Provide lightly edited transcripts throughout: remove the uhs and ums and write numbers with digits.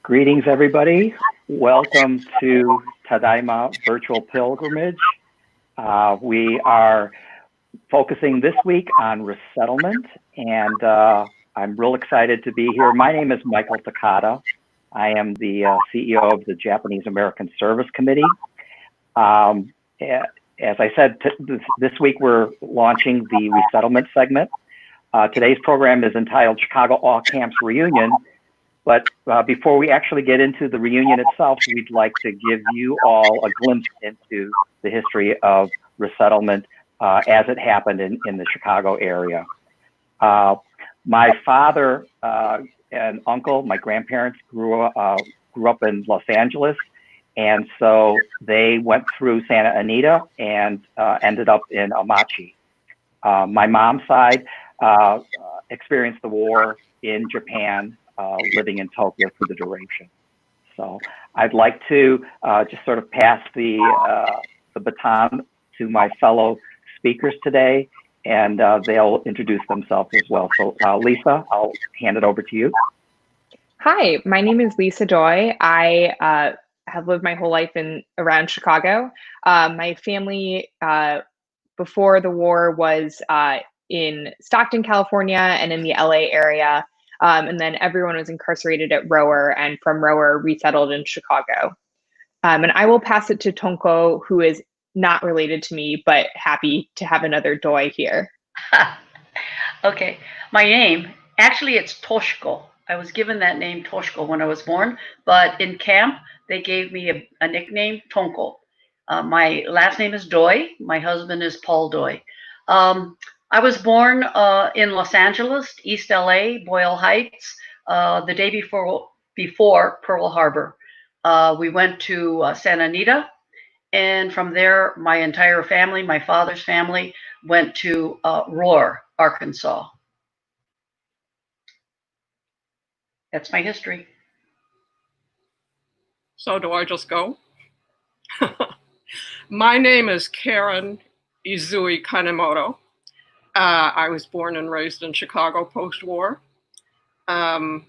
Greetings, everybody. Welcome to Tadaima Virtual Pilgrimage. We are focusing this week on resettlement, and I'm real excited to be here. My name is Michael Takada. I am the CEO of the Japanese American Service Committee. As I said, this week we're launching the resettlement segment. Today's program is entitled Chicago All Camps Reunion. But before we actually get into the reunion itself, we'd like to give you all a glimpse into the history of resettlement as it happened in the Chicago area. My father and uncle, my grandparents grew up in Los Angeles, and so they went through Santa Anita and ended up in Amachi. My mom's side experienced the war in Japan, living in Tokyo for the duration. So I'd like to just sort of pass the baton to my fellow speakers today, and they'll introduce themselves as well. So Lisa, I'll hand it over to you. Hi, my name is Lisa Doi. I have lived my whole life around Chicago. My family before the war was in Stockton, California, and in the LA area. And then everyone was incarcerated at Rower, and from Rower resettled in Chicago. And I will pass it to Tonko, who is not related to me, but happy to have another Doi here. Okay, my name, actually it's Toshko. I was given that name Toshko when I was born, but in camp, they gave me a nickname, Tonko. My last name is Doi. My husband is Paul Doi. I was born in Los Angeles, East LA, Boyle Heights, the day before Pearl Harbor. We went to Santa Anita, and from there, my entire family, my father's family, went to Roar, Arkansas. That's my history. So do I just go? My name is Karen Izui Kanemoto. I was born and raised in Chicago post-war. And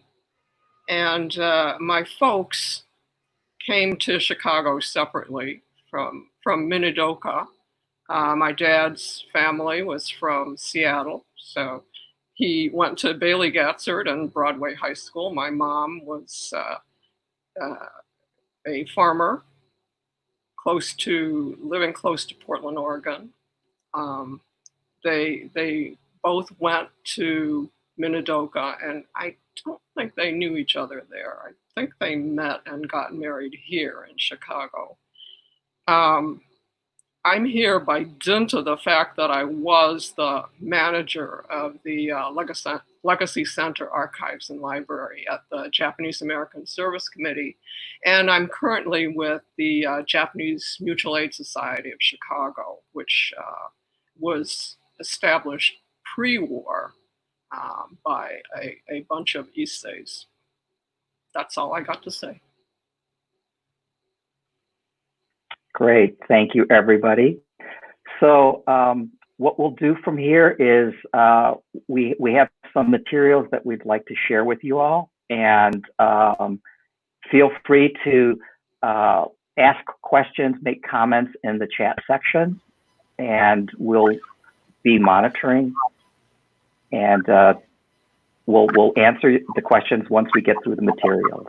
my folks came to Chicago separately from Minidoka. My dad's family was from Seattle, so he went to Bailey Gatzert and Broadway High School. My mom was a farmer living close to Portland, Oregon. They both went to Minidoka, and I don't think they knew each other there. I think they met and got married here in Chicago. I'm here by dint of the fact that I was the manager of the Legacy Center Archives and Library at the Japanese American Service Committee, and I'm currently with the Japanese Mutual Aid Society of Chicago, which was established pre-war by a bunch of Issei's. That's all I got to say. Great, thank you, everybody. So what we'll do from here is we have some materials that we'd like to share with you all, and feel free to ask questions, make comments in the chat section, and we'll be monitoring, and we'll answer the questions once we get through the materials.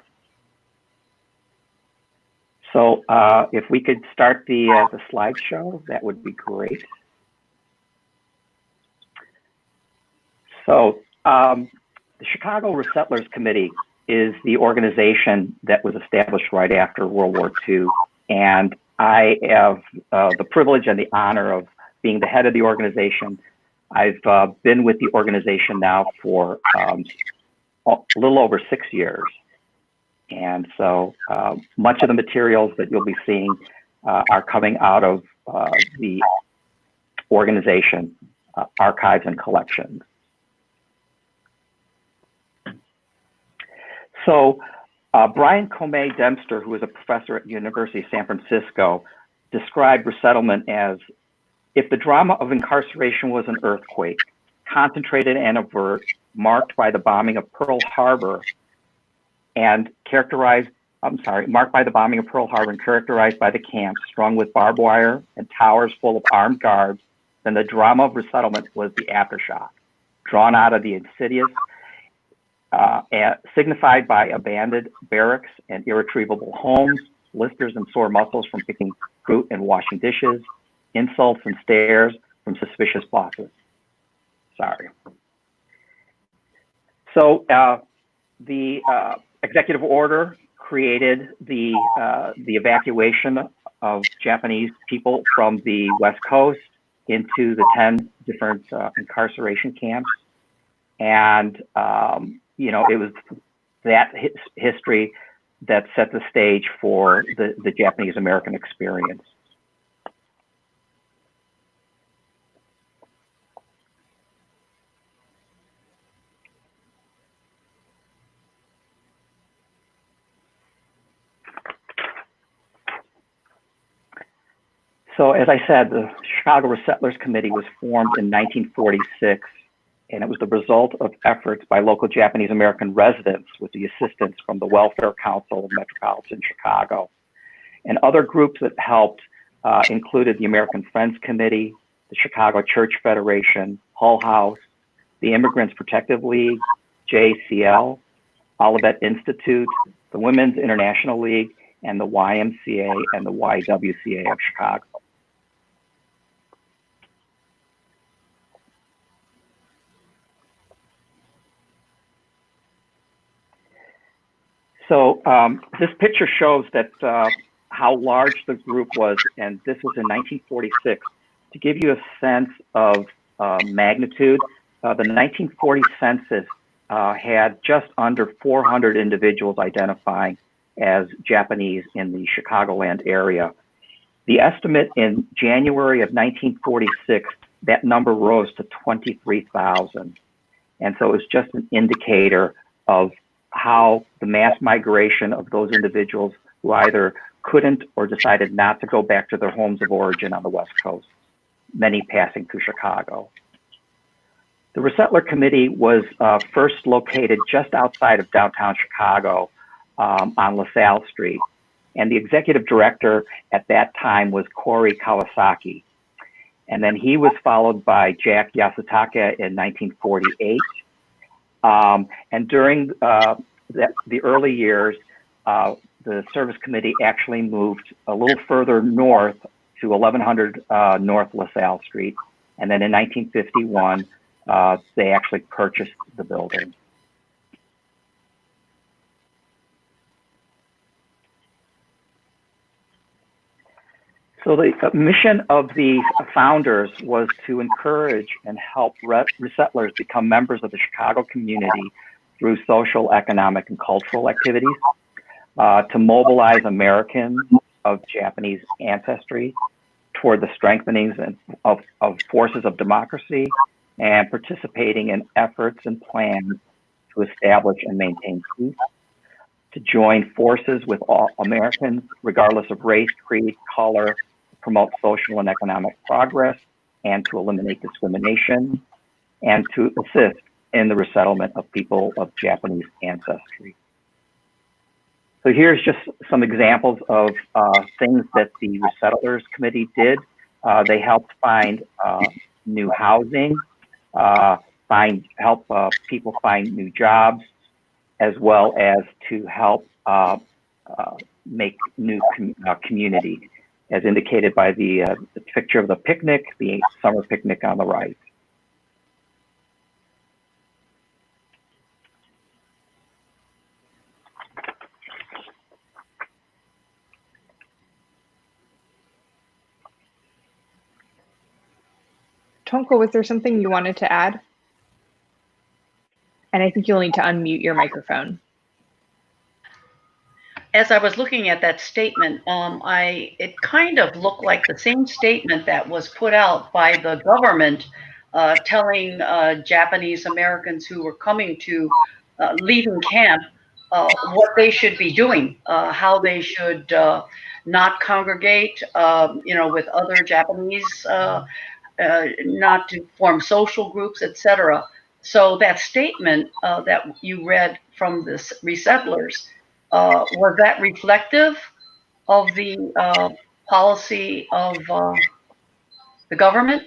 So if we could start the slideshow, that would be great. So the Chicago Resettlers Committee is the organization that was established right after World War II. And I have the privilege and the honor of being the head of the organization. I've been with the organization now for a little over 6 years. And so much of the materials that you'll be seeing are coming out of the organization, archives and collections. So Brian Comey Dempster, who is a professor at the University of San Francisco, described resettlement as, if the drama of incarceration was an earthquake, concentrated and overt, marked by the bombing of Pearl Harbor, and marked by the bombing of Pearl Harbor and characterized by the camps strung with barbed wire and towers full of armed guards, then the drama of resettlement was the aftershock, drawn out of the insidious, signified by abandoned barracks and irretrievable homes, blisters and sore muscles from picking fruit and washing dishes, insults and stares from suspicious bosses. Sorry. So the executive order created the evacuation of Japanese people from the West Coast into the 10 different incarceration camps. And, you know, it was that history that set the stage for the Japanese American experience. So as I said, the Chicago Resettlers Committee was formed in 1946, and it was the result of efforts by local Japanese American residents with the assistance from the Welfare Council of Metropolitan Chicago. And other groups that helped included the American Friends Committee, the Chicago Church Federation, Hull House, the Immigrants Protective League, JCL, Olivet Institute, the Women's International League, and the YMCA and the YWCA of Chicago. So this picture shows that how large the group was, and this was in 1946. To give you a sense of magnitude, the 1940 census had just under 400 individuals identifying as Japanese in the Chicagoland area. The estimate in January of 1946, that number rose to 23,000. And so it was just an indicator of how the mass migration of those individuals who either couldn't or decided not to go back to their homes of origin on the West Coast, many passing through Chicago. The Resettler Committee was first located just outside of downtown Chicago on LaSalle Street. And the executive director at that time was Corey Kawasaki. And then he was followed by Jack Yasutaka in 1948 And during the early years, the service committee actually moved a little further north to 1100 North LaSalle Street. And then in 1951, they actually purchased the building. So the mission of the founders was to encourage and help resettlers become members of the Chicago community through social, economic, and cultural activities, to mobilize Americans of Japanese ancestry toward the strengthening of forces of democracy, and participating in efforts and plans to establish and maintain peace, to join forces with all Americans, regardless of race, creed, color, promote social and economic progress, and to eliminate discrimination, and to assist in the resettlement of people of Japanese ancestry. So here's just some examples of things that the Resettlers Committee did. They helped find new housing, help people find new jobs, as well as to help make new community, as indicated by the picture of the picnic, the summer picnic on the right. Tonko, was there something you wanted to add? And I think you'll need to unmute your microphone. As I was looking at that statement, it kind of looked like the same statement that was put out by the government telling Japanese Americans who were coming to leaving camp what they should be doing, how they should not congregate, with other Japanese, not to form social groups, etc. So that statement that you read from the Resettlers, was that reflective of the policy of the government?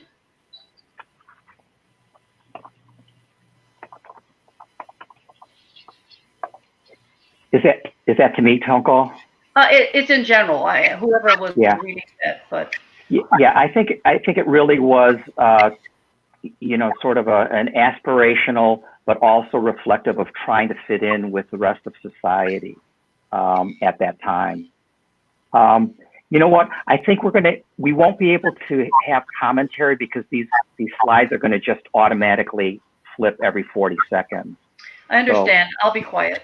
Is that to me, Tonko? It's in general. Whoever was reading that, but yeah, I think it really was, sort of an aspirational, but also reflective of trying to fit in with the rest of society at that time. You know what? I think we won't be able to have commentary because these slides are going to just automatically flip every 40 seconds. I understand. So, I'll be quiet.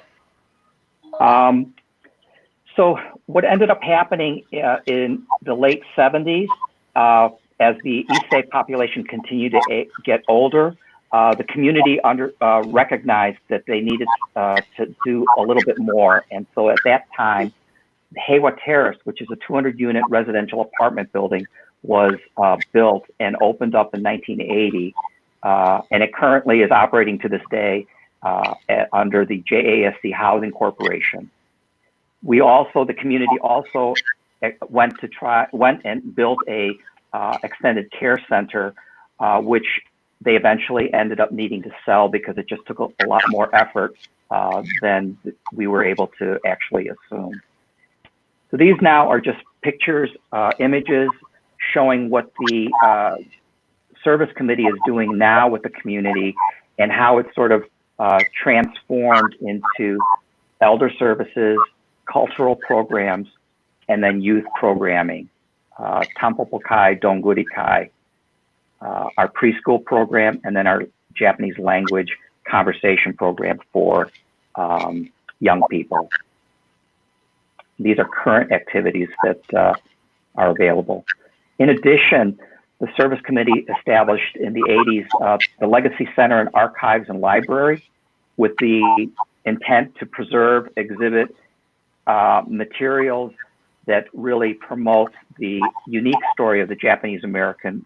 So what ended up happening in the late 70s, as the Issei population continued to get older, the community recognized that they needed to do a little bit more. And so at that time, Heiwa Terrace, which is a 200-unit residential apartment building, was built and opened up in 1980. And it currently is operating to this day under the JASC Housing Corporation. The community also went and built a extended care center, which they eventually ended up needing to sell because it just took a lot more effort than we were able to actually assume. So these now are just pictures, images showing what the service committee is doing now with the community and how it's sort of transformed into elder services, cultural programs, and then youth programming. Tampopokai, Dongurikai, our preschool program, and then our Japanese language conversation program for young people. These are current activities that are available. In addition, the service committee established in the 80s the Legacy Center and Archives and Library with the intent to preserve, exhibit materials that really promote the unique story of the Japanese American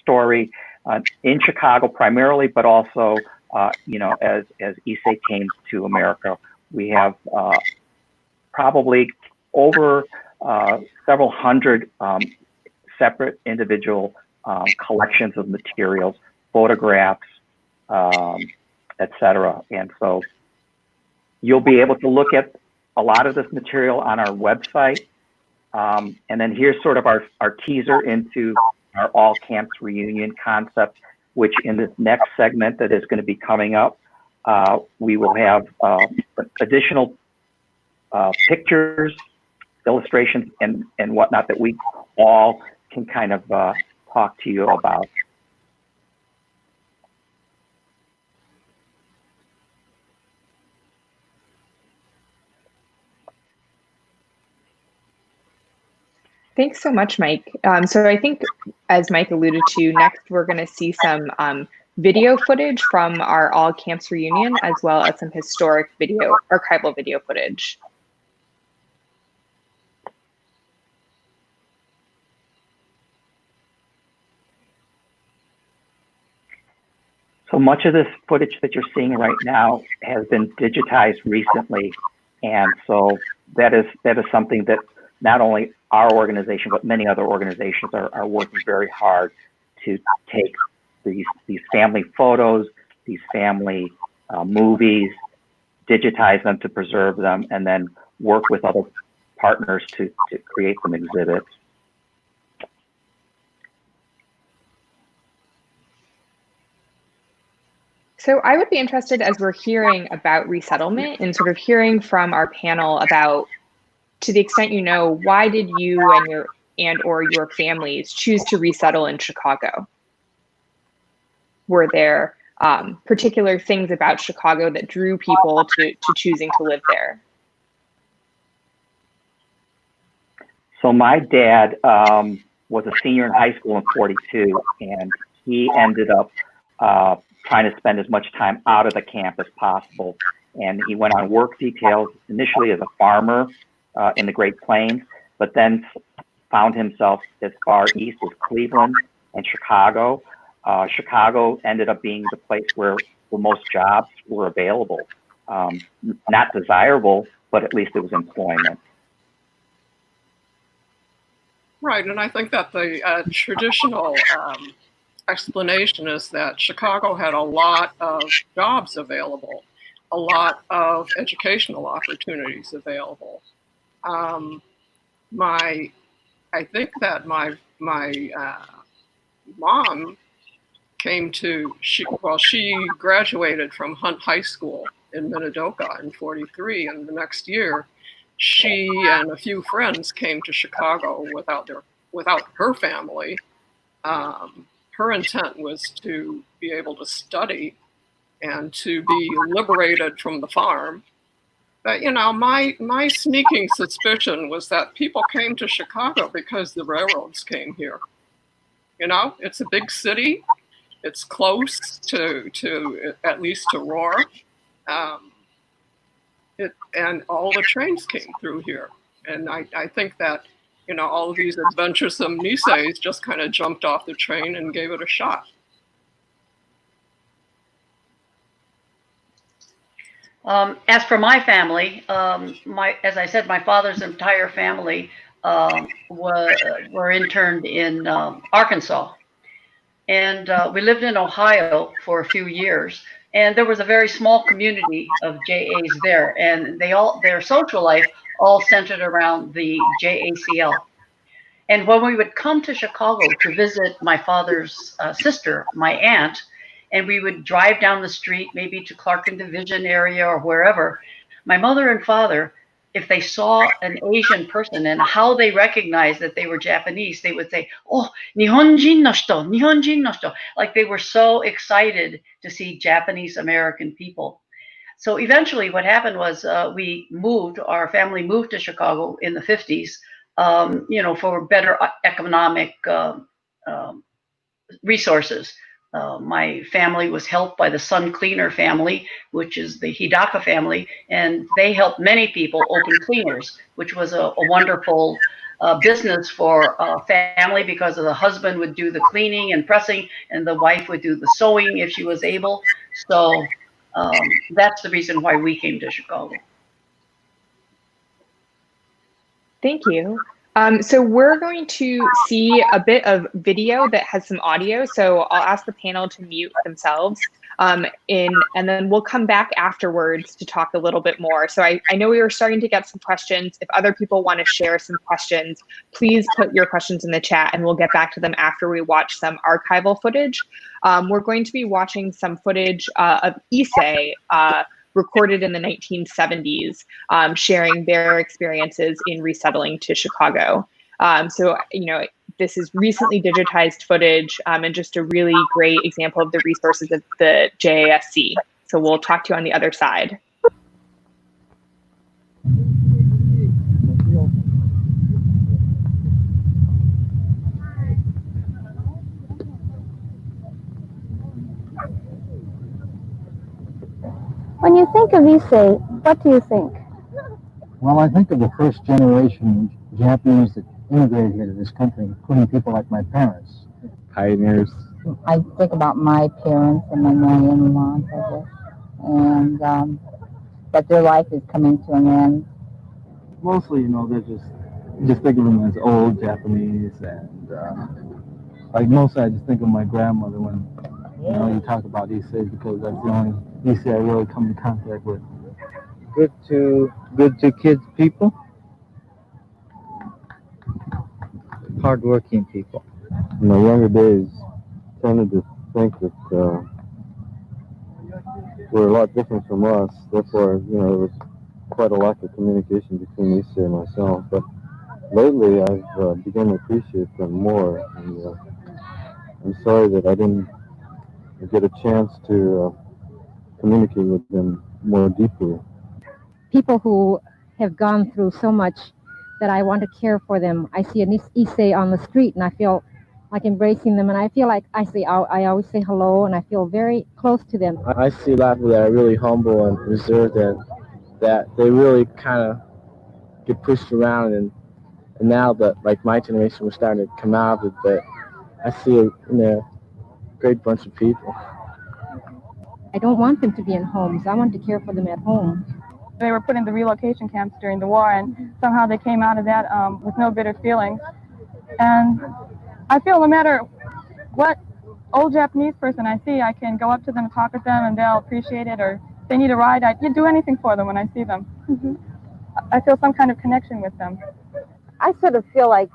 story in Chicago primarily, but also, as Issei came to America, we have probably over several hundred separate individual collections of materials, photographs, etc. And so you'll be able to look at a lot of this material on our website. And then here's sort of our teaser into our all camps reunion concept, which in this next segment that is going to be coming up, we will have additional pictures, illustrations, and whatnot that we all can kind of talk to you about. Thanks so much, Mike. So I think, as Mike alluded to, next we're going to see some video footage from our All Camps reunion, as well as some historic archival video footage. So much of this footage that you're seeing right now has been digitized recently, and so that is something that not only our organization, but many other organizations are working very hard to take these family photos, these family movies, digitize them to preserve them, and then work with other partners to create some exhibits. So I would be interested, as we're hearing about resettlement and sort of hearing from our panel about, to the extent you know, why did you and or your families choose to resettle in Chicago? Were there particular things about Chicago that drew people to choosing to live there? So my dad was a senior in high school in '42, and he ended up trying to spend as much time out of the camp as possible. And he went on work details initially as a farmer in the Great Plains, but then found himself as far east as Cleveland and Chicago. Chicago ended up being the place where most jobs were available. Not desirable, but at least it was employment. Right, and I think that the traditional explanation is that Chicago had a lot of jobs available, a lot of educational opportunities available. I think that my mom came to, she graduated from Hunt High School in Minidoka in '43, and the next year she and a few friends came to Chicago without her family. Her intent was to be able to study and to be liberated from the farm. But, you know, my sneaking suspicion was that people came to Chicago because the railroads came here. You know, it's a big city. It's close to at least to Roar. And all the trains came through here. And I think that, you know, all of these adventuresome Nisseis just kind of jumped off the train and gave it a shot. As for my family, as I said, my father's entire family were interned in Arkansas. And we lived in Ohio for a few years. And there was a very small community of JAs there. And their social life all centered around the JACL. And when we would come to Chicago to visit my father's sister, my aunt, and we would drive down the street, maybe to Clarkin Division area or wherever, my mother and father, if they saw an Asian person and how they recognized that they were Japanese, they would say, "Oh, Nihonjin no hito, Nihonjin no hito." Like they were so excited to see Japanese American people. So eventually what happened was our family moved to Chicago in the 50s, you know, for better economic resources. My family was helped by the Sun Cleaner family, which is the Hidaka family, and they helped many people open cleaners, which was a wonderful business for a family because the husband would do the cleaning and pressing, and the wife would do the sewing if she was able. So that's the reason why we came to Chicago. Thank you. So we're going to see a bit of video that has some audio. So I'll ask the panel to mute themselves. And then we'll come back afterwards to talk a little bit more. So I know we were starting to get some questions. If other people want to share some questions, please put your questions in the chat and we'll get back to them after we watch some archival footage. We're going to be watching some footage of Issei, recorded in the 1970s, sharing their experiences in resettling to Chicago. So, this is recently digitized footage and just a really great example of the resources of the JASC. So we'll talk to you on the other side. When you think of Issei, what do you think? Well, I think of the first generation Japanese that immigrated here to this country, including people like my parents. Pioneers. I think about my parents and my mother-in-law, and that their life is coming to an end. Mostly, they're just think of them as old Japanese, and like mostly I just think of my grandmother when you talk about Issei, because that's the only Issei I really come in contact with. Good to kids people. Hardworking people. In my younger days, tended to think that were a lot different from us. Therefore, there was quite a lack of communication between Issei and myself. But lately, I've begun to appreciate them more, and I'm sorry that I didn't get a chance to communicate with them more deeply. People who have gone through so much that I want to care for them. I see an Issei on the street and I feel like embracing them, and I feel like I always say hello, and I feel very close to them. I see a lot of people that are really humble and reserved, that they really kind of get pushed around, and now that like my generation was starting to come out of it, but I see a great bunch of people. I don't want them to be in homes. I want to care for them at home. They were put in the relocation camps during the war, and somehow they came out of that with no bitter feelings. And I feel no matter what old Japanese person I see, I can go up to them and talk with them, and they'll appreciate it. Or if they need a ride, I'd do anything for them when I see them. I feel some kind of connection with them. I sort of feel like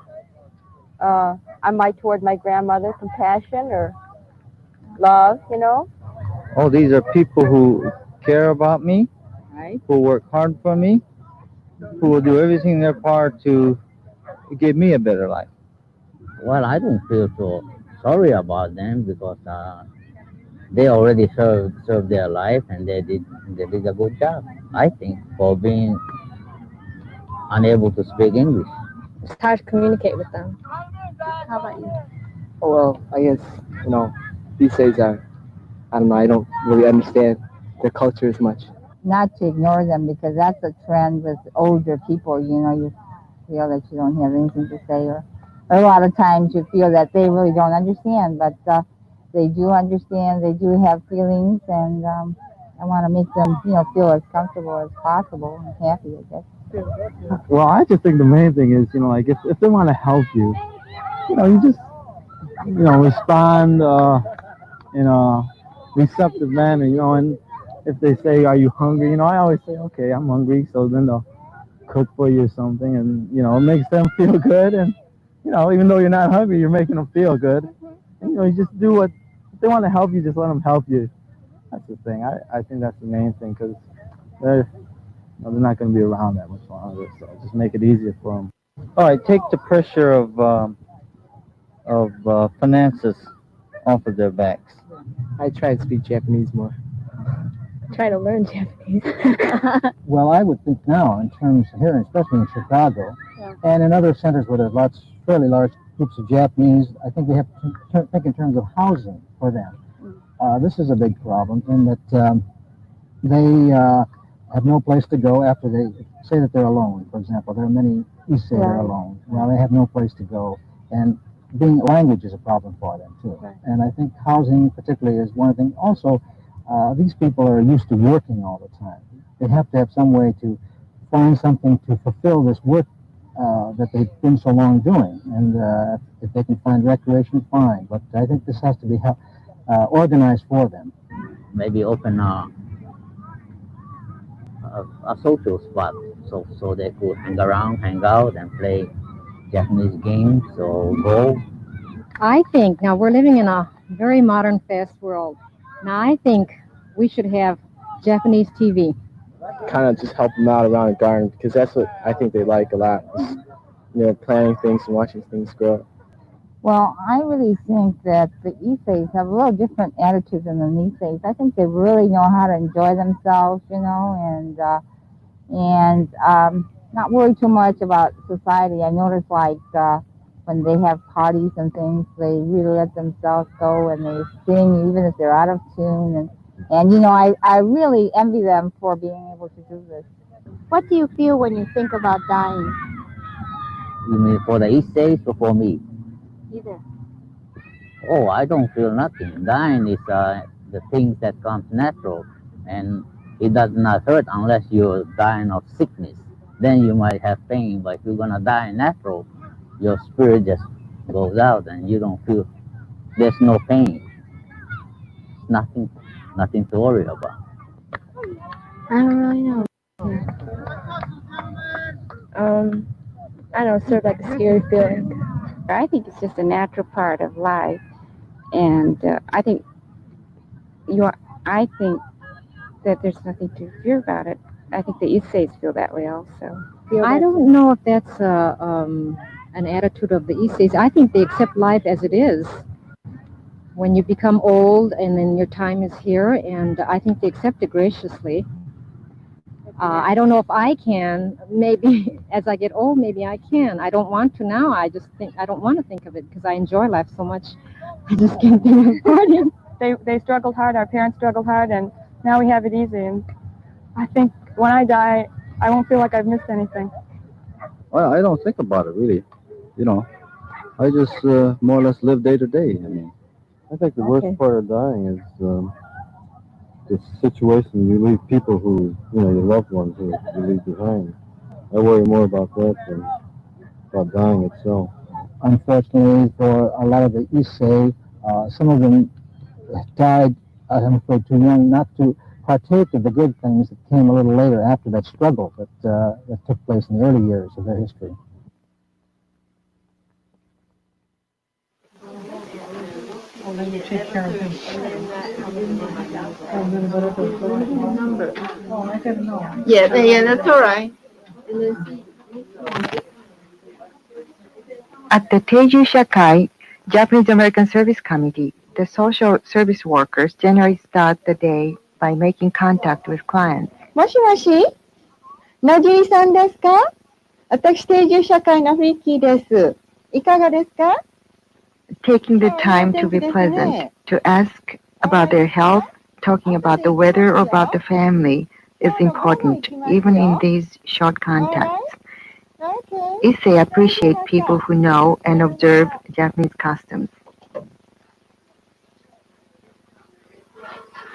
I might toward my grandmother, compassion or love, Oh, these are people who care about me, Right. who work hard for me, who will do everything in their part to give me a better life. Well, I don't feel so sorry about them, because they already served their life, and they did a good job, I think, for being unable to speak English. It's hard to communicate with them. How about you? Oh, well, I guess, these days I don't know, I don't really understand their culture as much. Not to ignore them, because that's a trend with older people, you feel that you don't have anything to say, or a lot of times you feel that they really don't understand, but they do understand, they do have feelings, and I want to make them, feel as comfortable as possible and happy, I guess. Well, I just think the main thing is, like if they want to help you, you just, respond in a receptive manner, and if they say, "Are you hungry?" I always say, "Okay, I'm hungry." So then they'll cook for you or something, and it makes them feel good, and even though you're not hungry, you're making them feel good. And, you just do what if they want to help you, just let them help you. That's the thing. I think that's the main thing, because they're not going to be around that much longer. So just make it easier for them. All right, take the pressure of finances off of their backs. I try to speak Japanese more. Try to learn Japanese. Well, I would think now, in terms here, especially in Chicago, and in other centers where there's fairly large groups of Japanese, I think we have to think in terms of housing for them. This is a big problem in that they have no place to go after they say that they're alone. For example, there are many who say they're alone. Now they have no place to go, and language is a problem for them too. Right. And I think housing, particularly, is one thing. Also, these people are used to working all the time. They have to have some way to find something to fulfill this work that they've been so long doing. And if they can find recreation, fine. But I think this has to be organized for them. maybe open a social spot so they could hang around, hang out, and play Japanese games or go. I think now we're living in a very modern, fast world. Now I think we should have Japanese TV. Kind of just help them out around the garden because that's what I think they like a lot. Is, planting things and watching things grow. Well, I really think that the Iseis have a little different attitude than the Niseis. I think they really know how to enjoy themselves, and not worry too much about society. I notice when they have parties and things, they really let themselves go and they sing even if they're out of tune. And I really envy them for being able to do this. What do you feel when you think about dying? You mean for the East States or for me? Either. Oh, I don't feel nothing. Dying is the thing that comes natural, and it does not hurt unless you're dying of sickness. Then you might have pain, but if you're gonna die natural, your spirit just goes out, and you don't feel. There's no pain. Nothing to worry about. I don't really know. I don't know, sort of like a scary feeling. I think it's just a natural part of life, and I think that there's nothing to fear about it. I think the East States feel that way also. I don't know if that's an attitude of the Iseis. I think they accept life as it is. When you become old and then your time is here, and I think they accept it graciously. I don't know if I can. Maybe as I get old, maybe I can. I don't want to now. I just think I don't want to think of it because I enjoy life so much. I just can't think of it. They struggled hard. Our parents struggled hard, and now we have it easy. And I think when I die, I won't feel like I've missed anything. Well, I don't think about it really. I just more or less live day to day. I think the worst part of dying is the situation you leave people who, your loved ones who you leave behind. I worry more about that than about dying itself. Unfortunately, for a lot of the Issei, some of them died, I'm afraid, too young not to partake of the good things that came a little later after that struggle that took place in the early years of their history. Take care of him. Yeah, that's all right. At the Teiju Shakai, Japanese American Service Committee, the social service workers generally start the day by making contact with clients. もしもし、野尻さんですか？私、定住社会のフリッキーです。いかがですか？ Taking the time to be pleasant, to ask about their health, talking about the weather or about the family is important, even in these short contacts. Issei appreciate people who know and observe Japanese customs.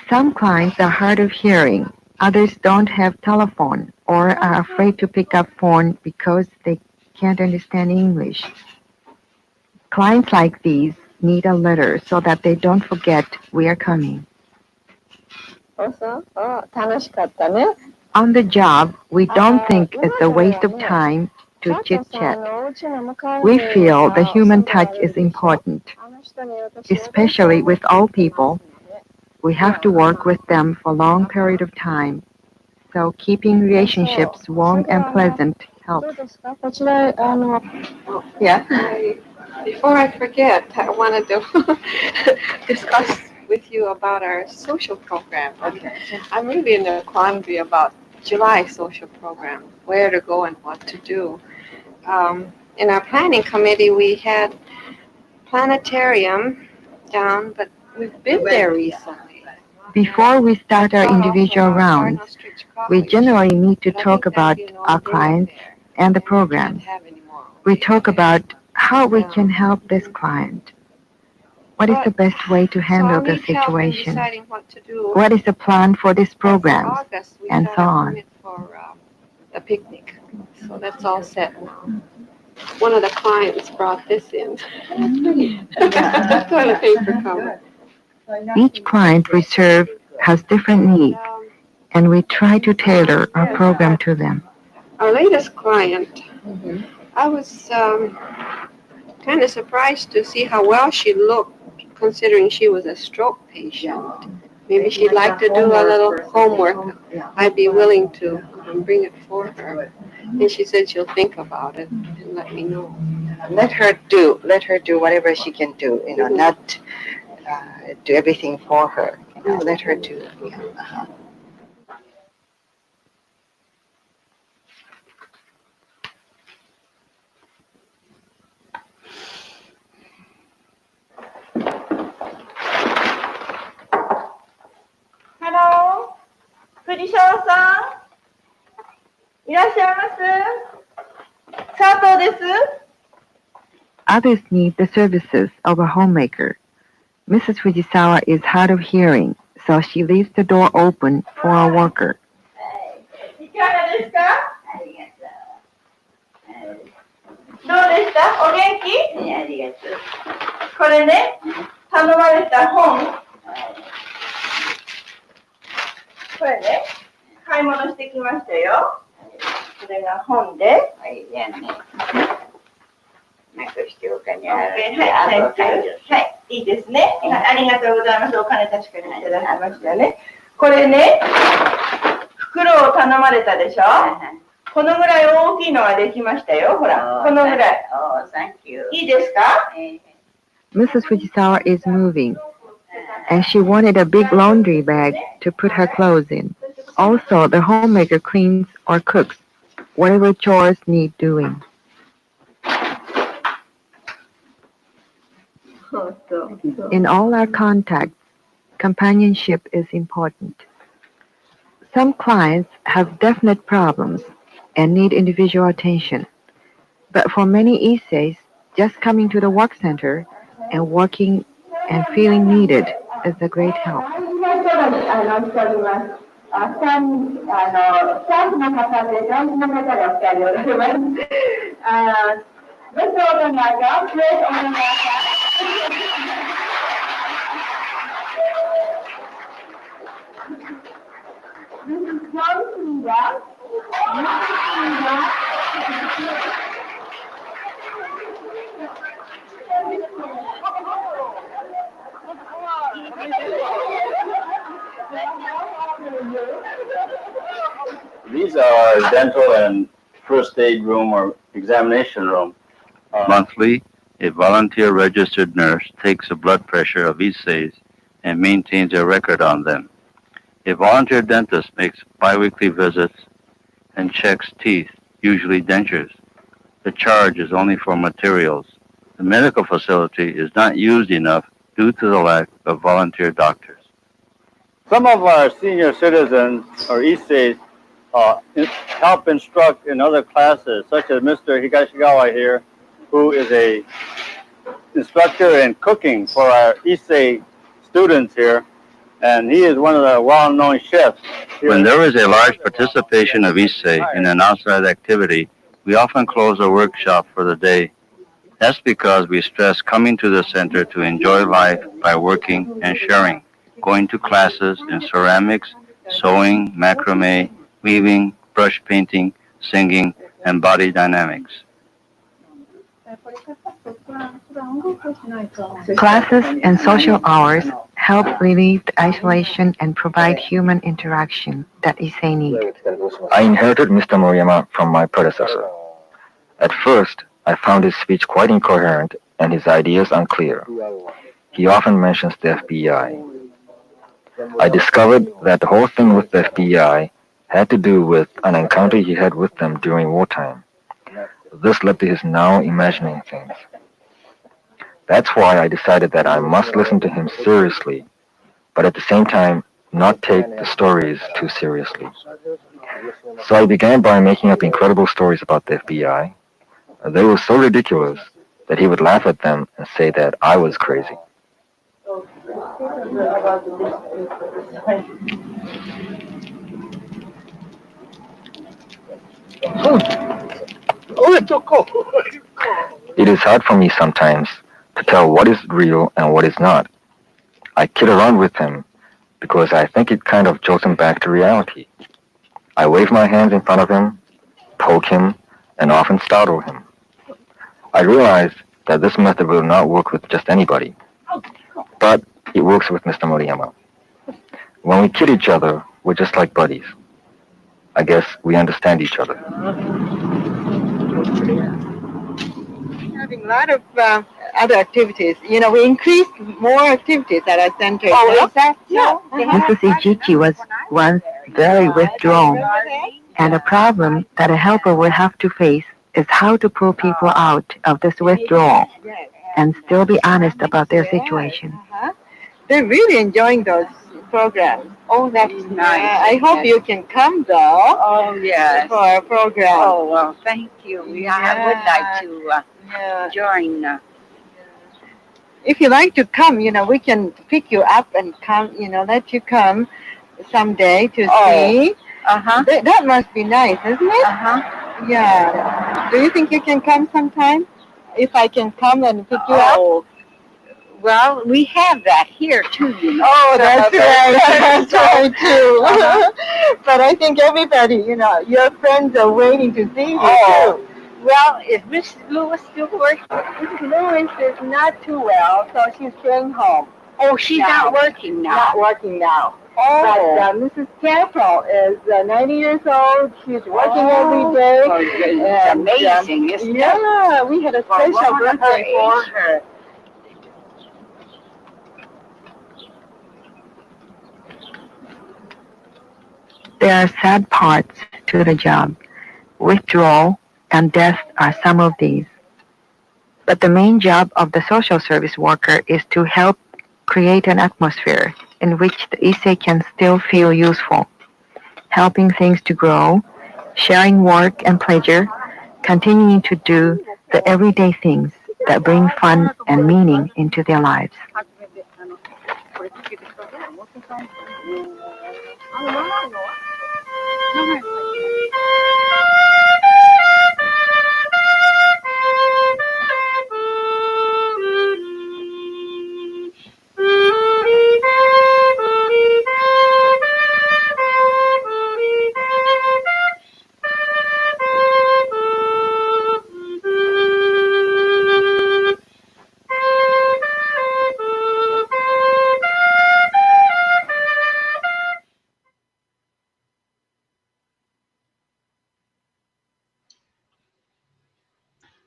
Some clients are hard of hearing, others don't have telephone or are afraid to pick up phone because they can't understand English. Clients like these need a letter so that they don't forget we are coming. On the job, we don't think it's a waste of time to chit-chat. We feel the human touch is important, especially with old people. We have to work with them for a long period of time, so keeping relationships warm and pleasant helps. Before I forget, I wanted to discuss with you about our social program. Okay. I'm really in a quandary about July social program, where to go and what to do. In our planning committee, we had planetarium down, but we've been there recently. Before we start our individual rounds, we generally need to talk about our clients and the program. We talk about how we can help this client. What is the best way to handle the situation? What is the plan for this program? And so on. For a picnic. So that's all set now. One of the clients brought this in. Toilet paper cover. Each client reserves has different needs, and we try to tailor our program to them. Our latest client, I was kind of surprised to see how well she looked, considering she was a stroke patient. Maybe she'd like to do a little homework. I'd be willing to bring it for her. And she said she'll think about it and let me know. Let her do whatever she can do, not do everything for her. Let her do. Hello, 藤沢さん、いらっしゃいます。佐藤です。Others need the services of a homemaker. Mrs. Fujisawa is hard of hearing, so she leaves the door open for a worker. いかがですか？どうでした？お元気？ありがとう。これね、頼まれた本。これね、買い物してきましたよ。これが本で。はい、じゃあね。なくしてお金ある。はい、いいですね。ありがとうございます。お金確かにいただきましたね。これね、袋を頼まれたでしょ。このぐらい大きいのができましたよ。ほら、このぐらい。いいですか？ Mrs. Fujisawa is moving, and she wanted a big laundry bag to put her clothes in. Also, the homemaker cleans or cooks whatever chores need doing. In all our contacts, companionship is important. Some clients have definite problems and need individual attention. But for many Issei's, just coming to the work center and working and feeling needed is a great help. These are dental and first aid room or examination room. Monthly, a volunteer registered nurse takes the blood pressure of Issei's and maintains a record on them. A volunteer dentist makes biweekly visits and checks teeth, usually dentures. The charge is only for materials. The medical facility is not used enough due to the lack of volunteer doctors. Some of our senior citizens or Issei's help instruct in other classes, such as Mr. Higashigawa here, who is a instructor in cooking for our Issei students here, and he is one of the well-known chefs. When there is a large participation of Issei in an outside activity, we often close the workshop for the day. That's because we stress coming to the center to enjoy life by working and sharing, going to classes in ceramics, sewing, macrame, weaving, brush painting, singing, and body dynamics. Classes and social hours help relieve the isolation and provide human interaction that Issei need. I inherited Mr. Moriyama from my predecessor. At first, I found his speech quite incoherent and his ideas unclear. He often mentions the FBI. I discovered that the whole thing with the FBI had to do with an encounter he had with them during wartime. This led to his now imagining things. That's why I decided that I must listen to him seriously, but at the same time, not take the stories too seriously. So I began by making up incredible stories about the FBI. They were so ridiculous that he would laugh at them and say that I was crazy. It is hard for me sometimes to tell what is real and what is not. I kid around with him because I think it kind of jolts him back to reality. I wave my hands in front of him, poke him, and often startle him. I realize that this method will not work with just anybody, but it works with Mr. Moriyama. When we kid each other, we're just like buddies. I guess we understand each other. Having a lot of other activities. You know, we increased more activities at our center. Oh, is that so? Mrs. Ichichi was once very withdrawn, and a problem that a helper will have to face is how to pull people out of this withdrawal and still be honest about their situation. They're really enjoying those programs. Oh, that's nice. I hope you can come, though. Oh, yes. For our program. Oh, well, thank you. I would like to join. If you like to come, you know, we can pick you up and come, you know, let you come someday to see. Uh-huh. That must be nice, isn't it? Uh-huh. Yeah. Do you think you can come sometime? If I can come and pick you up? Well, we have that here, too, you know. Oh, that's right. That's right, too. But I think everybody, you know, your friends are waiting to see you, too. Well, is Miss Lewis still working? Mrs. Lewis is not too well, so she's staying home. Oh, she's not working now. Not working now. Oh. But Mrs. Campbell is 90 years old. She's working every day. Oh, it's amazing, isn't it? Yeah, we had a special birthday for her. There are sad parts to the job. Withdrawal and death are some of these. But the main job of the social service worker is to help create an atmosphere in which the Issei can still feel useful, helping things to grow, sharing work and pleasure, continuing to do the everyday things that bring fun and meaning into their lives.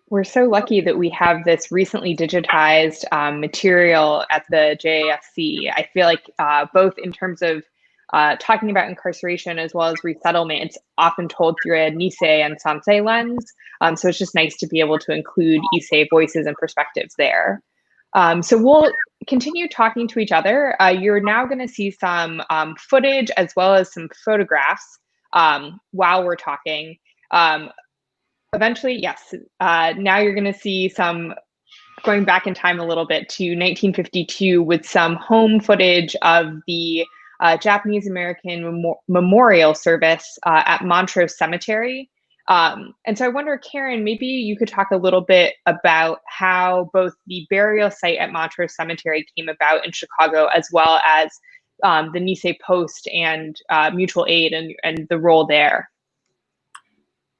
We're so lucky that we have this recently digitized material at the JASC. I feel like both in terms of talking about incarceration as well as resettlement, it's often told through a Nisei and Sansei lens. So it's just nice to be able to include Issei voices and perspectives there. So we'll continue talking to each other. You're now going to see some footage as well as some photographs while we're talking. Eventually, yes, now you're going to see some going back in time a little bit to 1952 with some home footage of the Japanese American memorial service at Montrose Cemetery. And so I wonder, Karen, maybe you could talk a little bit about how both the burial site at Montrose Cemetery came about in Chicago, as well as the Nisei Post and mutual aid and the role there.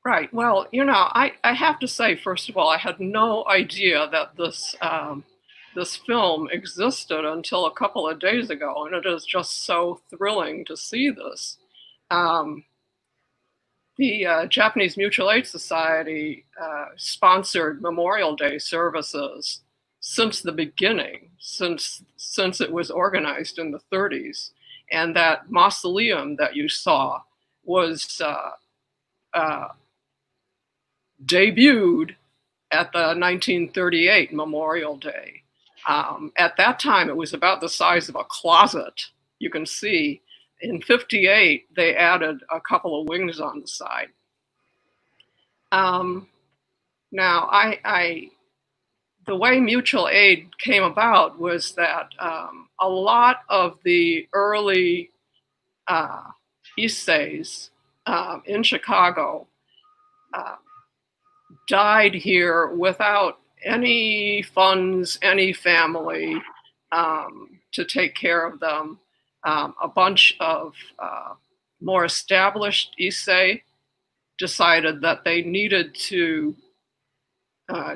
Right. Well, you know, I have to say, first of all, I had no idea that this film existed until a couple of days ago, and it is just so thrilling to see this. The Japanese Mutual Aid Society sponsored Memorial Day services since the beginning, since it was organized in the 30s, and that mausoleum that you saw was debuted at the 1938 Memorial Day. At that time, it was about the size of a closet. You can see in 58, they added a couple of wings on the side. Now, the way mutual aid came about was that a lot of the early Isseis in Chicago died here without any funds, any family to take care of them. A bunch of more established Issei decided that they needed to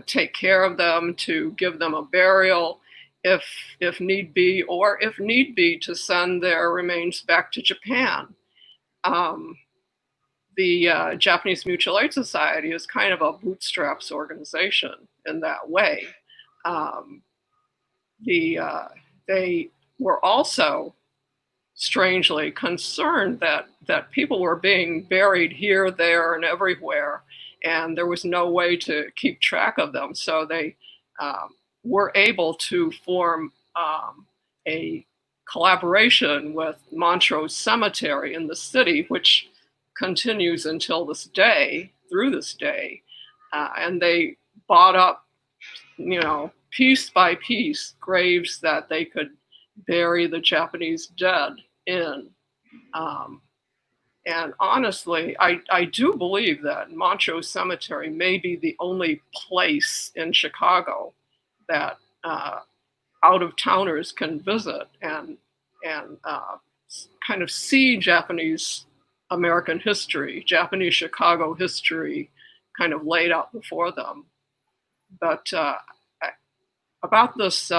take care of them, to give them a burial if need be, or if need be, to send their remains back to Japan. The Japanese Mutual Aid Society is kind of a bootstraps organization in that way. They were also strangely concerned that people were being buried here, there, and everywhere, and there was no way to keep track of them. So they were able to form a collaboration with Montrose Cemetery in the city, which continues until this day, through this day. And they bought up, piece by piece, graves that they could bury the Japanese dead in. And honestly, I do believe that Montrose Cemetery may be the only place in Chicago that out-of-towners can visit and kind of see Japanese American history, Japanese Chicago history kind of laid out before them. But about this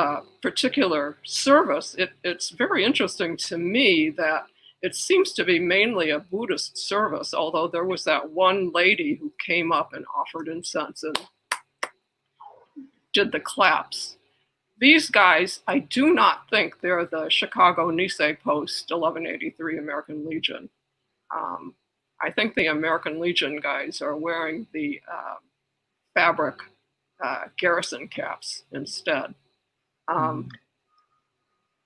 particular service, it's very interesting to me that it seems to be mainly a Buddhist service, although there was that one lady who came up and offered incense and did the claps. These guys, I do not think they're the Chicago Nikkei Post 1183 American Legion. I think the American Legion guys are wearing the fabric garrison caps instead.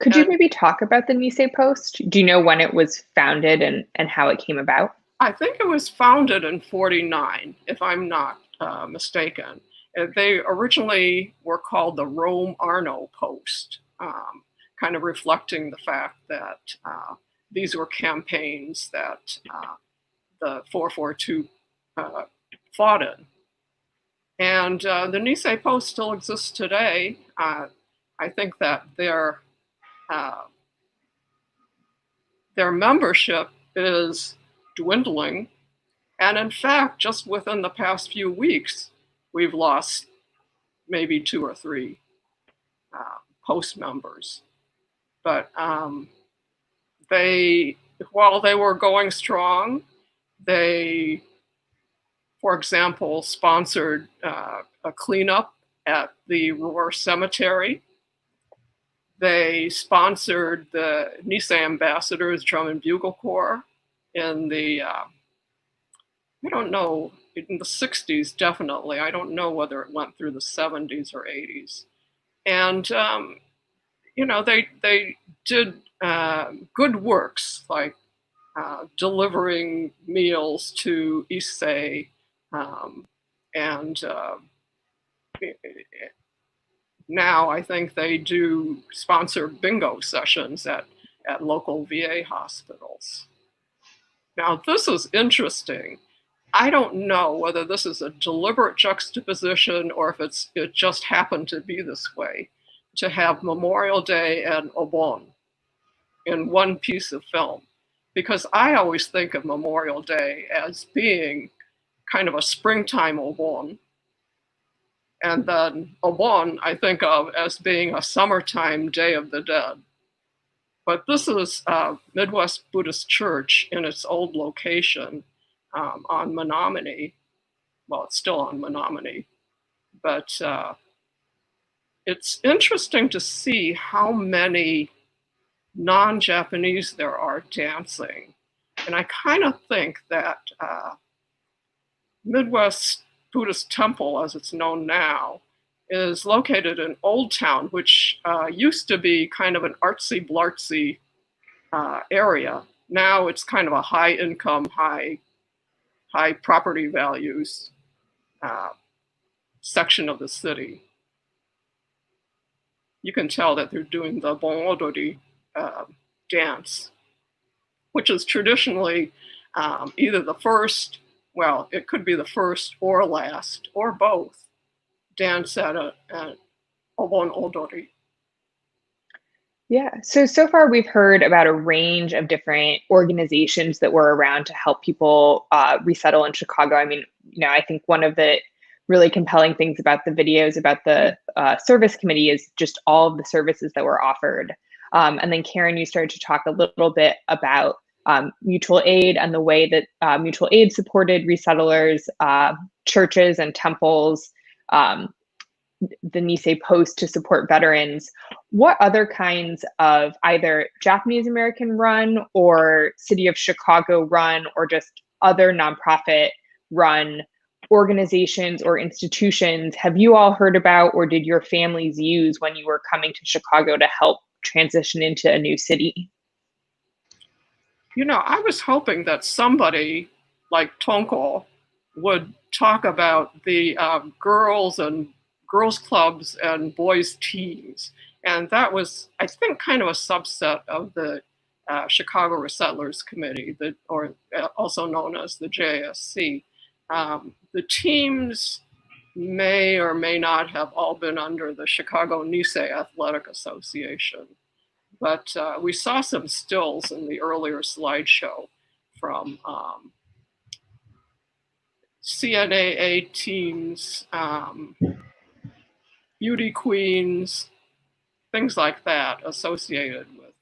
Could you maybe talk about the Nikkei Post? Do you know when it was founded and how it came about? I think it was founded in '49, if I'm not mistaken. They originally were called the Rome Arno Post, kind of reflecting the fact that these were campaigns that the 442 fought in. And the Nikkei Post still exists today. I think that their membership is dwindling. And in fact, just within the past few weeks, we've lost maybe 2 or 3 Post members. But while they were going strong, they, for example, sponsored a cleanup at the Roar Cemetery. They sponsored the Nikkei Ambassadors Drum and Bugle Corps in the, I don't know, in the 60s, definitely. I don't know whether it went through the 70s or 80s. And, they did good works, like delivering meals to Issei, and now I think they do sponsor bingo sessions at local VA hospitals. Now, this is interesting. I don't know whether this is a deliberate juxtaposition or if it just happened to be this way, to have Memorial Day and Obon in one piece of film. Because I always think of Memorial Day as being kind of a springtime Obon. And then Obon, I think of as being a summertime Day of the Dead. But this is Midwest Buddhist Church in its old location on Menominee. Well, it's still on Menominee. But it's interesting to see how many non-Japanese there are dancing. And I kind of think that Midwest Buddhist Temple, as it's known now, is located in Old Town, which used to be kind of an artsy-blartsy area. Now it's kind of a high-income, high property values section of the city. You can tell that they're doing the Bon Odori dance, which is traditionally either the first, well, it could be the first or last, or both, dance at Obon Odori. Yeah. So far we've heard about a range of different organizations that were around to help people resettle in Chicago. I mean, I think one of the really compelling things about the videos about the service committee is just all of the services that were offered. And then Karen, you started to talk a little bit about mutual aid and the way that mutual aid supported resettlers, churches and temples, the Nikkei Post to support veterans. What other kinds of either Japanese American run or City of Chicago run or just other nonprofit run organizations or institutions have you all heard about or did your families use when you were coming to Chicago to help transition into a new city? I was hoping that somebody like Tonko would talk about the girls clubs and boys teams. And that was, I think, kind of a subset of the Chicago Resettlers Committee, or also known as the JASC. The teams may or may not have all been under the Chicago Nikkei Athletic Association. But we saw some stills in the earlier slideshow from CNAA teams, beauty queens, things like that associated with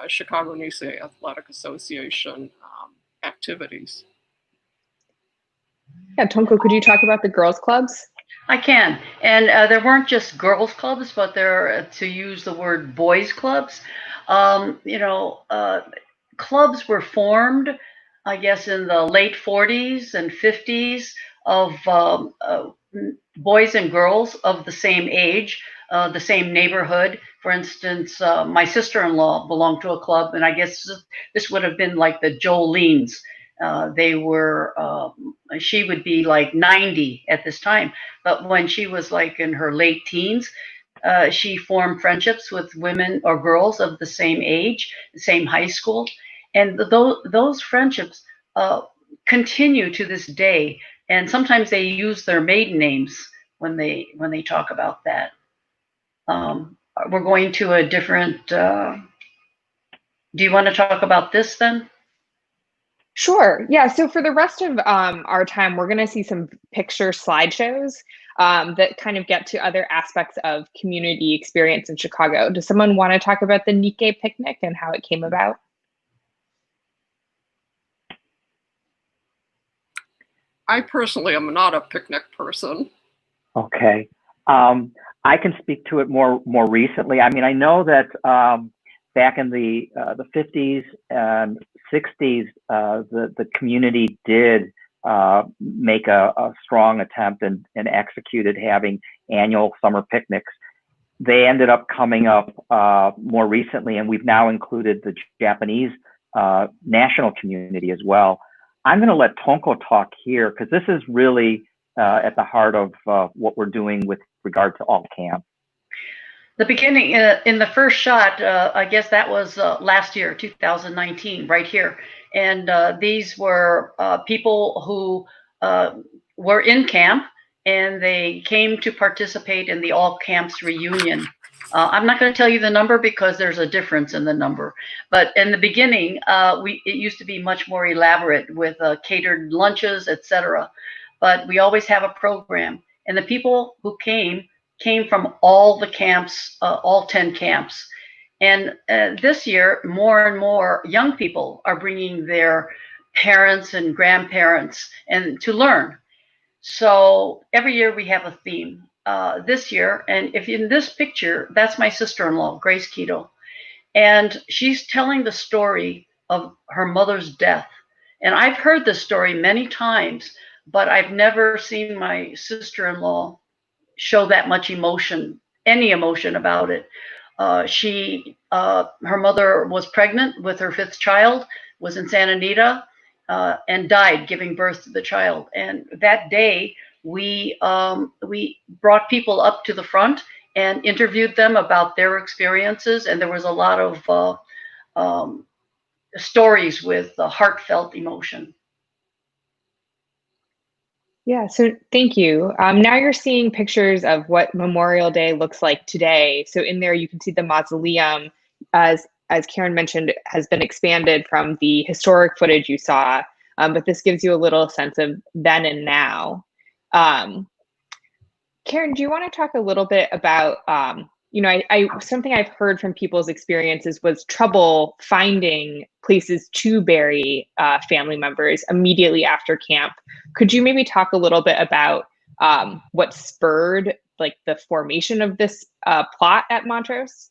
Chicago Nikkei Athletic Association activities. Yeah, Tonko, could you talk about the girls' clubs? I can. And there weren't just girls' clubs, but there, to use the word boys' clubs. Clubs were formed, I guess, in the late 40s and 50s of boys and girls of the same age, the same neighborhood. For instance, my sister-in-law belonged to a club, and I guess this would have been like the Jolenes. They were, she would be like 90 at this time, but when she was like in her late teens, she formed friendships with women or girls of the same age, the same high school, and those friendships continue to this day. And sometimes they use their maiden names when they talk about that. We're going to a different. Do you want to talk about this then? Sure. Yeah. So for the rest of our time, we're going to see some picture slideshows that kind of get to other aspects of community experience in Chicago. Does someone want to talk about the Nikkei picnic and how it came about? I personally am not a picnic person. Okay. I can speak to it more recently. I mean, I know that back in the 50s and 60s, the community did make a strong attempt and executed having annual summer picnics. They ended up coming up more recently, and we've now included the Japanese national community as well. I'm going to let Tonko talk here because this is really at the heart of what we're doing with regard to all camps. The beginning, in the first shot, I guess that was last year, 2019, right here. And these were people who were in camp, and they came to participate in the All Camps reunion. I'm not going to tell you the number because there's a difference in the number. But in the beginning, it used to be much more elaborate with catered lunches, etc. But we always have a program. And the people who came from all the camps, all 10 camps. And this year, more and more young people are bringing their parents and grandparents and to learn. So every year we have a theme. This year, and if in this picture, that's my sister-in-law, Grace Keto. And she's telling the story of her mother's death. And I've heard this story many times, but I've never seen my sister-in-law show that much emotion, any emotion about it. Her mother was pregnant with her 5th child, was in Santa Anita, and died giving birth to the child. And that day, we brought people up to the front and interviewed them about their experiences. And there was a lot of stories with heartfelt emotion. Yeah, so thank you. Now you're seeing pictures of what Memorial Day looks like today. So in there you can see the mausoleum, as Karen mentioned, has been expanded from the historic footage you saw, but this gives you a little sense of then and now. Karen, do you want to talk a little bit about, something I've heard from people's experiences was trouble finding places to bury family members immediately after camp. Could you maybe talk a little bit about what spurred like the formation of this plot at Montrose?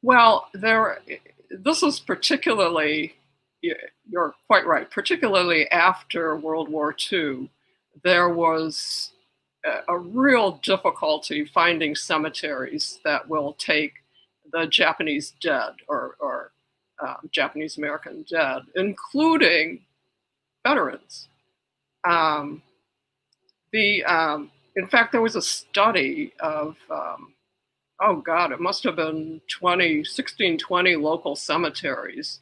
Well, this was particularly, you're quite right, particularly after World War II, there was a real difficulty finding cemeteries that will take the Japanese dead or Japanese American dead, including veterans. In fact, there was a study of, oh God, it must have been 20 local cemeteries,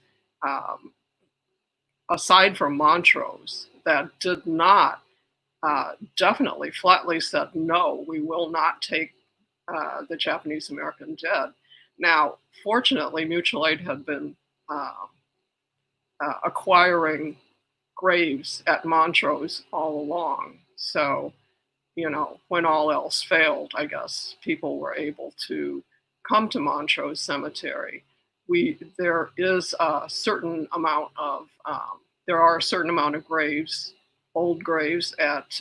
aside from Montrose, that did not definitely flatly said, no, we will not take the Japanese American dead. Now, fortunately, mutual aid had been acquiring graves at Montrose all along. So, when all else failed, I guess, people were able to come to Montrose Cemetery. There are a certain amount of graves, old graves at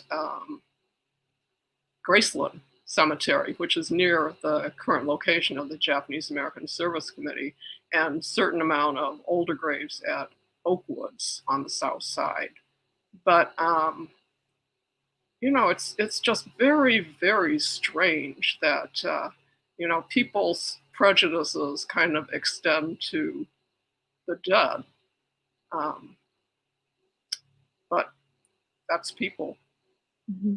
Graceland Cemetery, which is near the current location of the Japanese American Service Committee, and certain amount of older graves at Oakwoods on the south side. But it's just very, very strange that people's prejudices kind of extend to the dead. But that's people. Mm-hmm.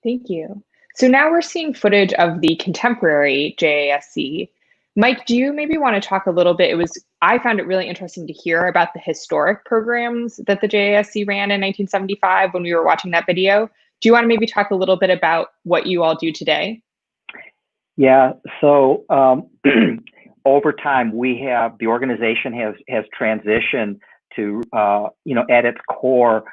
Thank you. So now we're seeing footage of the contemporary JASC. Mike, do you maybe want to talk a little bit? I found it really interesting to hear about the historic programs that the JASC ran in 1975 when we were watching that video. Do you want to maybe talk a little bit about what you all do today? Yeah, so over time, the organization has transitioned to, at its core,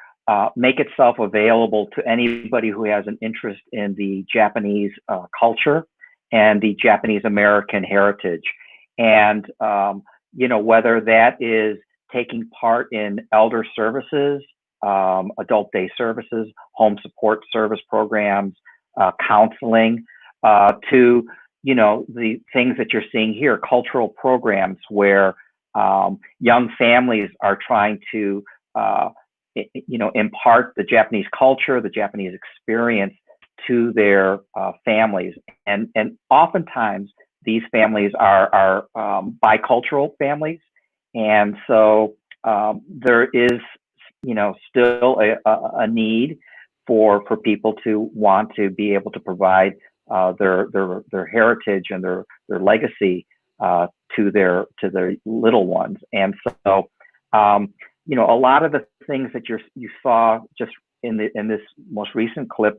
make itself available to anybody who has an interest in the Japanese culture and the Japanese American heritage. And, whether that is taking part in elder services, adult day services, home support service programs, counseling, to, the things that you're seeing here, cultural programs where young families are trying to impart the Japanese culture, the Japanese experience to their families. And oftentimes these families are bicultural families. And so there is, still a need for people to want to be able to provide their heritage and their legacy to their little ones. And so, a lot of the things that you saw just in this most recent clip,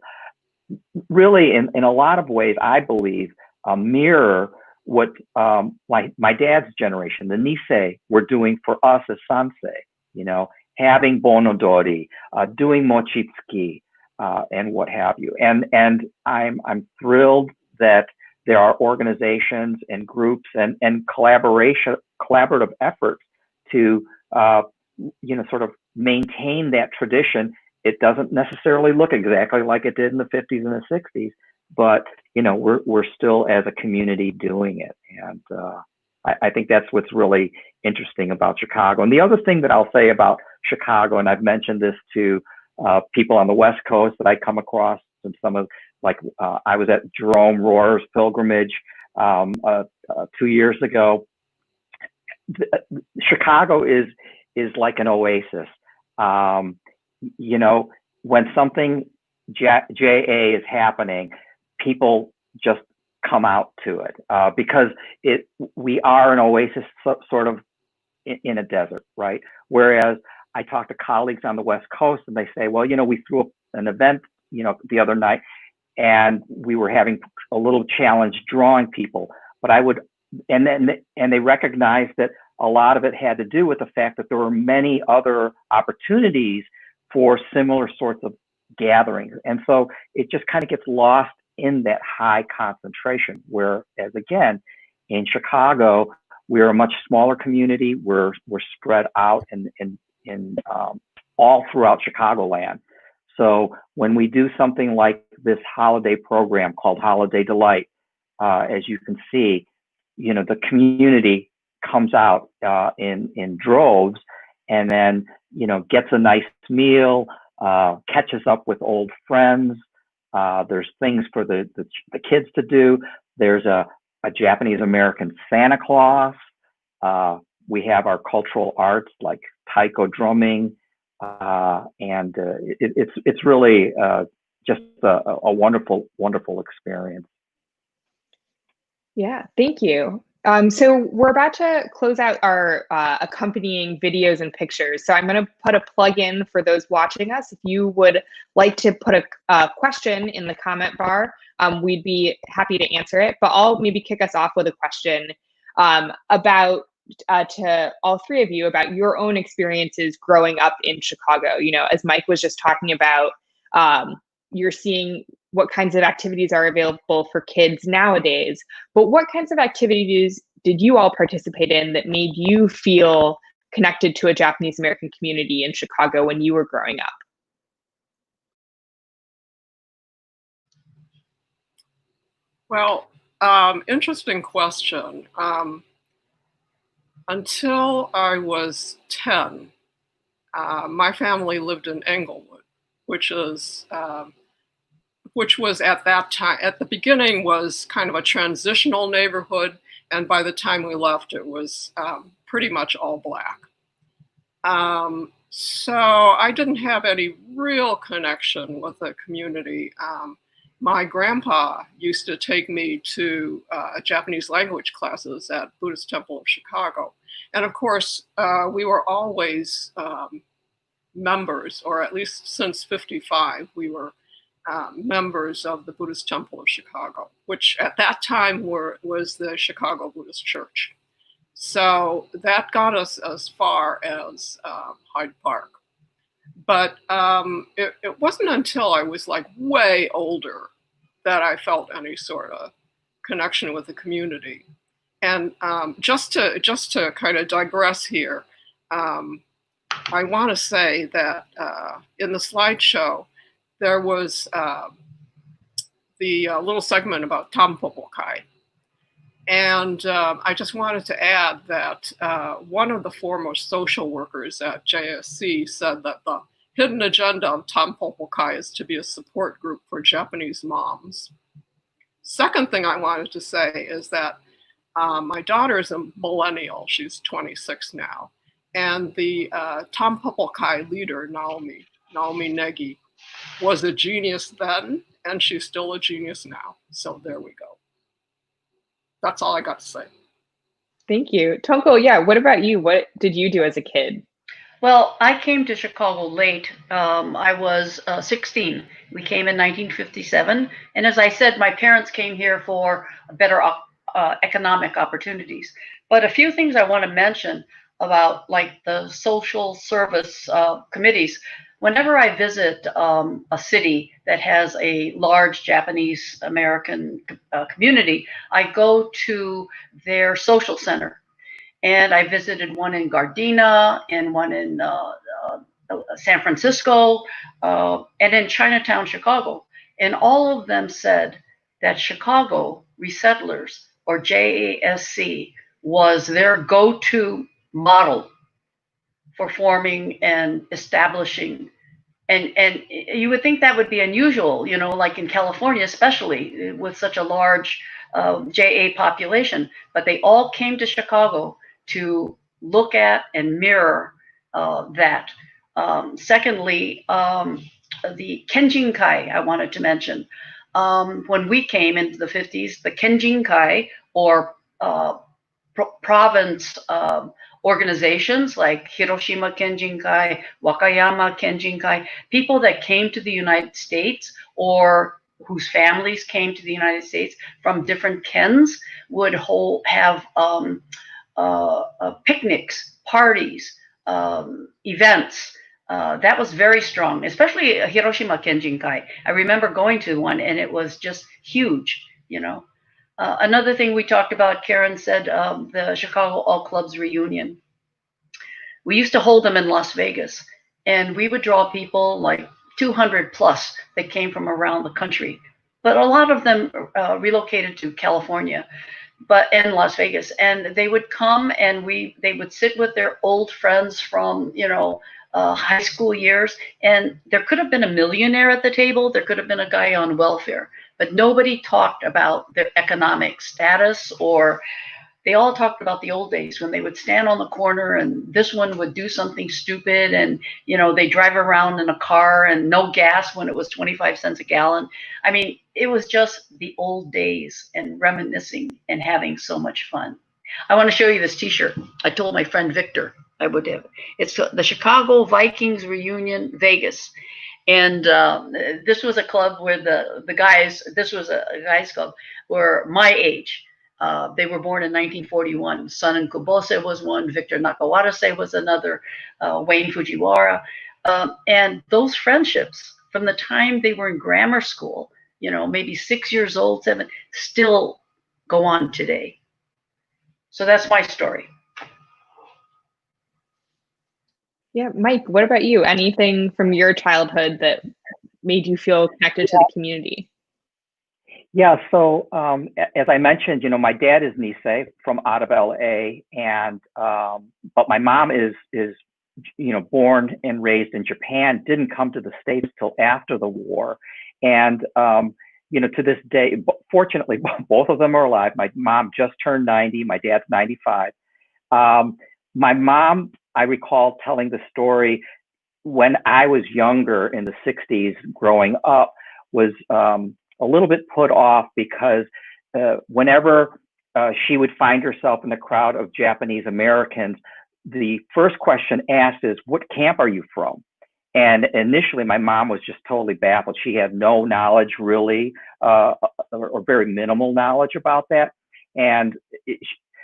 really in a lot of ways, I believe, mirror what my dad's generation, the Nikkei, were doing for us as sansei, having bonodori, doing mochitsuki, and what have you. And I'm thrilled that there are organizations and groups and collaborative efforts to sort of maintain that tradition. It doesn't necessarily look exactly like it did in the 50s and the 60s, but we're still as a community doing it. And I think that's what's really interesting about Chicago. And the other thing that I'll say about Chicago, and I've mentioned this to people on the West Coast that I come across, and some of, I was at Jerome Rohrer's pilgrimage 2 years ago. Chicago is like an oasis. When something JA is happening, people just come out to it because we are an oasis sort of in a desert, right? Whereas I talk to colleagues on the West Coast and they say, well, we threw up an event the other night, and we were having a little challenge drawing people. But and they recognized that a lot of it had to do with the fact that there were many other opportunities for similar sorts of gatherings. And so it just kind of gets lost in that high concentration, whereas again, in Chicago, we're a much smaller community. We're spread out in all throughout Chicagoland. So when we do something like this holiday program called Holiday Delight, as you can see, the community comes out in droves, and then gets a nice meal, catches up with old friends. There's things for the kids to do. There's a Japanese American Santa Claus. We have our cultural arts like taiko drumming, and it's really just a wonderful experience. Yeah, thank you. So we're about to close out our accompanying videos and pictures. So I'm going to put a plug in for those watching us. If you would like to put a question in the comment bar, we'd be happy to answer it. But I'll maybe kick us off with a question about to all three of you about your own experiences growing up in Chicago. As Mike was just talking about, you're seeing what kinds of activities are available for kids nowadays, but what kinds of activities did you all participate in that made you feel connected to a Japanese American community in Chicago when you were growing up? Well, interesting question. Until I was 10, my family lived in Englewood, which was at that time, at the beginning, was kind of a transitional neighborhood, and by the time we left, it was pretty much all Black. So I didn't have any real connection with the community. My grandpa used to take me to Japanese language classes at Buddhist Temple of Chicago. And of course, we were always members, or at least since '55, we were members of the Buddhist Temple of Chicago, which at that time was the Chicago Buddhist Church. So that got us as far as Hyde Park. But it wasn't until I was like way older that I felt any sort of connection with the community. And just to kind of digress here, I want to say that in the slideshow, there was the little segment about Tampopokai. And I just wanted to add that one of the foremost social workers at JASC said that the hidden agenda of Tampopokai is to be a support group for Japanese moms. Second thing I wanted to say is that my daughter is a millennial. She's 26 now. And the Tampopokai leader, Naomi Negi, was a genius then, and she's still a genius now. So there we go. That's all I got to say. Thank you. Tonko, yeah, what about you? What did you do as a kid? Well, I came to Chicago late. I was 16. We came in 1957. And as I said, my parents came here for better economic opportunities. But a few things I want to mention about like the social service committees. Whenever I visit a city that has a large Japanese American community, I go to their social center. And I visited one in Gardena and one in San Francisco and in Chinatown, Chicago. And all of them said that Chicago Resettlers, or JASC, was their go-to model for forming and establishing. And you would think that would be unusual, like in California, especially with such a large JA population. But they all came to Chicago to look at and mirror that. Secondly, the Kenjinkai I wanted to mention. When we came into the 50s, the Kenjinkai, or province organizations like Hiroshima Kenjinkai, Wakayama Kenjinkai, people that came to the United States or whose families came to the United States from different kens would have picnics, parties, events. That was very strong, especially Hiroshima Kenjinkai. I remember going to one and it was just huge, you know. Another thing we talked about, Karen said, the Chicago All Clubs reunion. We used to hold them in Las Vegas, and we would draw people like 200 plus that came from around the country. But a lot of them relocated to California, but in Las Vegas, and they would come and they would sit with their old friends from, you know, high school years, and there could have been a millionaire at the table, there could have been a guy on welfare, but nobody talked about their economic status, or they all talked about the old days when they would stand on the corner and this one would do something stupid, and, you know, they drive around in a car and no gas when it was 25 cents a gallon. I mean, it was just the old days and reminiscing and having so much fun. I want to show you this t-shirt. I told my friend Victor I would have. It's the Chicago Vikings Reunion Vegas. And this was a club where the guys, this was a guys club, were my age. They were born in 1941. Sanan Kubose was one, Victor Nakawadase was another, Wayne Fujiwara. And those friendships from the time they were in grammar school, you know, maybe 6 years old, 7, still go on today. So that's my story. Yeah, Mike, what about you? Anything from your childhood that made you feel connected to the community? Yeah, so as I mentioned, you know, my dad is Nisei from out of LA, and but my mom is you know, born and raised in Japan, didn't come to the States till after the war, and you know, to this day, fortunately, both of them are alive. My mom just turned 90, my dad's 95. My mom, I recall telling the story when I was younger in the 60s, growing up, was a little bit put off because whenever she would find herself in a crowd of Japanese Americans, the first question asked is, "What camp are you from?" And initially, my mom was just totally baffled. She had no knowledge, really, or very minimal knowledge about that. And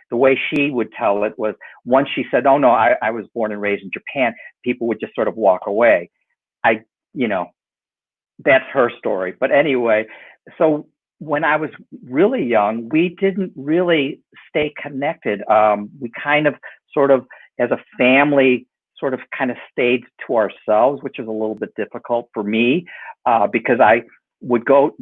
the way she would tell it was, once she said, "Oh no, I was born and raised in Japan," people would just sort of walk away. You know, that's her story. But anyway, so when I was really young, we didn't really stay connected. We kind of sort of, as a family, sort of kind of stayed to ourselves, which is a little bit difficult for me because I would go,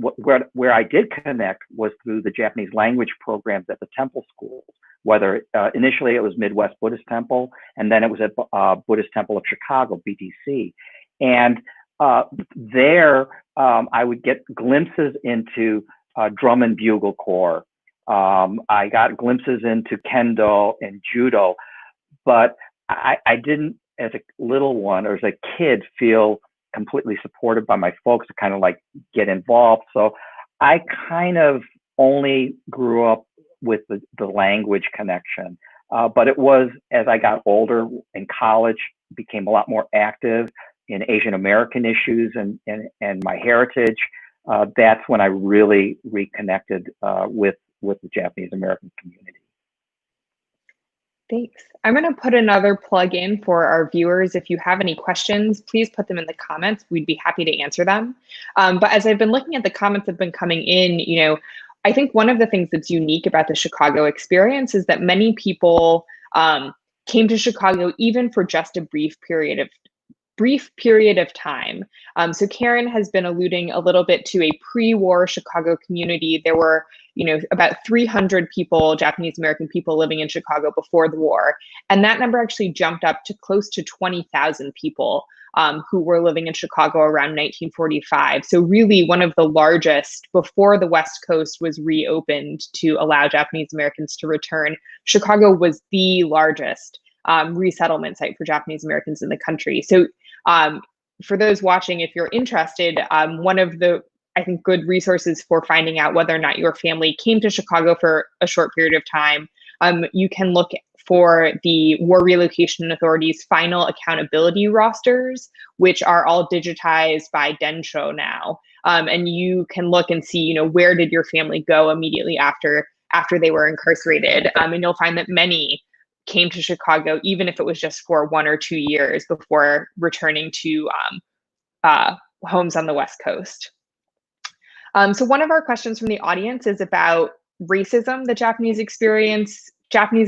where I did connect was through the Japanese language programs at the temple schools, whether initially it was Midwest Buddhist Temple, and then it was at Buddhist Temple of Chicago, BTC. And there I would get glimpses into drum and bugle corps. I got glimpses into kendo and judo, but I didn't, as a little one or as a kid, feel completely supported by my folks to kind of like get involved. So I kind of only grew up with the language connection. But it was, as I got older in college, became a lot more active in Asian American issues and my heritage. That's when I really reconnected with the Japanese American community. Thanks. I'm going to put another plug in for our viewers. If you have any questions, please put them in the comments. We'd be happy to answer them. But as I've been looking at the comments that have been coming in, you know, I think one of the things that's unique about the Chicago experience is that many people came to Chicago even for just a brief period of time. So Karen has been alluding a little bit to a pre-war Chicago community. There were, you know, about 300 people, Japanese American people, living in Chicago before the war. And that number actually jumped up to close to 20,000 people who were living in Chicago around 1945. So really one of the largest, before the West Coast was reopened to allow Japanese Americans to return, Chicago was the largest resettlement site for Japanese Americans in the country. So for those watching, if you're interested, one of the, I think, good resources for finding out whether or not your family came to Chicago for a short period of time, you can look for the War Relocation Authority's final accountability rosters, which are all digitized by Densho now. And you can look and see, you know, where did your family go immediately after they were incarcerated. And you'll find that many came to Chicago, even if it was just for 1 or 2 years before returning to homes on the West Coast. So one of our questions from the audience is about racism that Japanese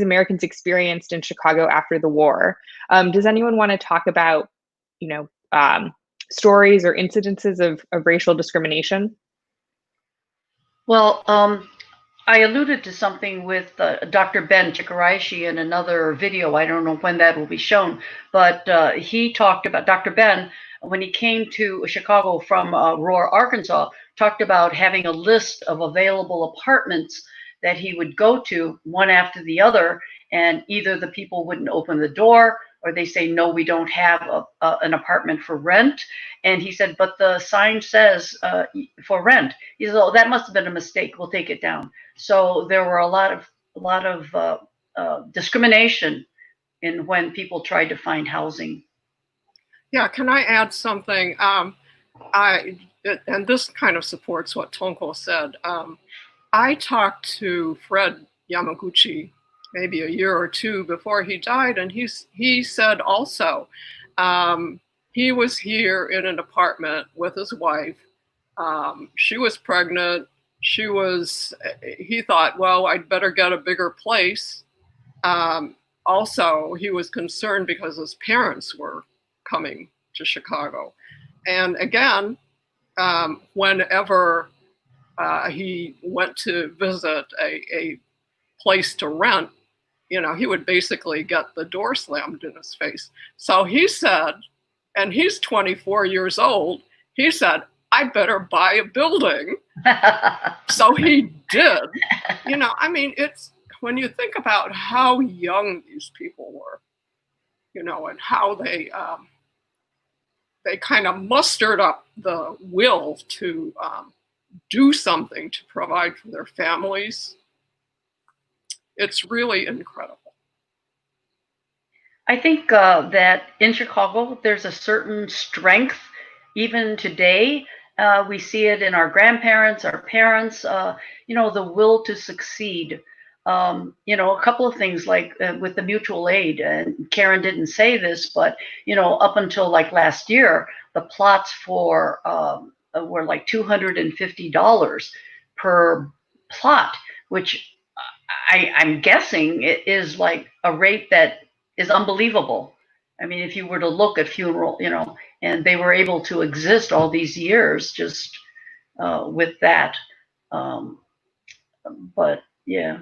Americans experienced in Chicago after the war. Does anyone want to talk about, you know, stories or incidences of racial discrimination? Well, I alluded to something with Dr. Ben Chikaraishi in another video. I don't know when that will be shown, but he talked about, Dr. Ben, when he came to Chicago from Aurora, Arkansas, talked about having a list of available apartments that he would go to one after the other, and either the people wouldn't open the door or they say, no, we don't have an apartment for rent. And he said, but the sign says for rent. He said, oh, that must have been a mistake. We'll take it down. So there were a lot of discrimination in when people tried to find housing. Yeah, can I add something? And this kind of supports what Tonko said. I talked to Fred Yamaguchi maybe a year or two before he died, and he said also he was here in an apartment with his wife. She was pregnant. He thought, well, I'd better get a bigger place. Also, he was concerned because his parents were coming to Chicago. And again, whenever he went to visit a place to rent, you know, he would basically get the door slammed in his face. So he said, and he's 24 years old, he said, I better buy a building. So he did. You know, I mean, it's when you think about how young these people were, you know, and how they kind of mustered up the will to do something to provide for their families. It's really incredible. I think that in Chicago, there's a certain strength, even today. We see it in our grandparents, our parents, you know, the will to succeed. You know, a couple of things like with the mutual aid, and Karen didn't say this, but, you know, up until like last year, the plots for were like $250 per plot, which I'm guessing it is like a rate that is unbelievable. I mean, if you were to look at funeral, you know, and they were able to exist all these years just with that. But yeah.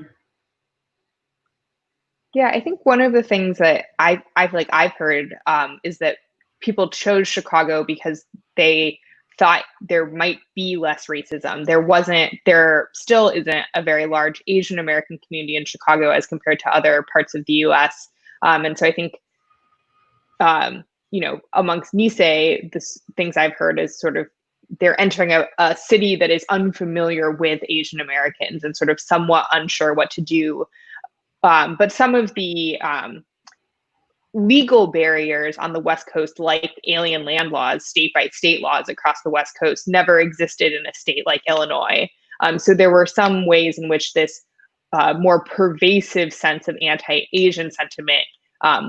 Yeah, I think one of the things that I've heard is that people chose Chicago because they thought there might be less racism. There still isn't a very large Asian American community in Chicago as compared to other parts of the US. And so I think, you know, amongst Nikkei, the things I've heard is sort of they're entering a city that is unfamiliar with Asian Americans and sort of somewhat unsure what to do. But some of the legal barriers on the West Coast, like alien land laws, state by state laws across the West Coast, never existed in a state like Illinois. So there were some ways in which this more pervasive sense of anti-Asian sentiment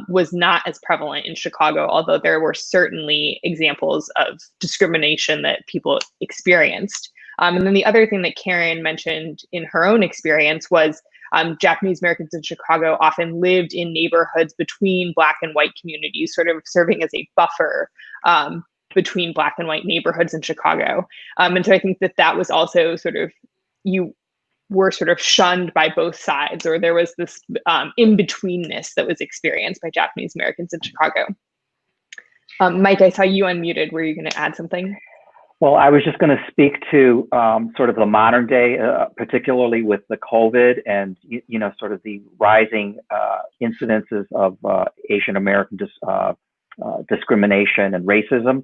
was not as prevalent in Chicago, although there were certainly examples of discrimination that people experienced. And then the other thing that Karen mentioned in her own experience was Japanese Americans in Chicago often lived in neighborhoods between Black and white communities, sort of serving as a buffer between Black and white neighborhoods in Chicago. And so I think that was also sort of, you were sort of shunned by both sides, or there was this in-betweenness that was experienced by Japanese Americans in Chicago. Mike, I saw you unmuted. Were you going to add something? Well, I was just going to speak to sort of the modern day, particularly with the COVID and, you know, sort of the rising incidences of Asian American discrimination and racism.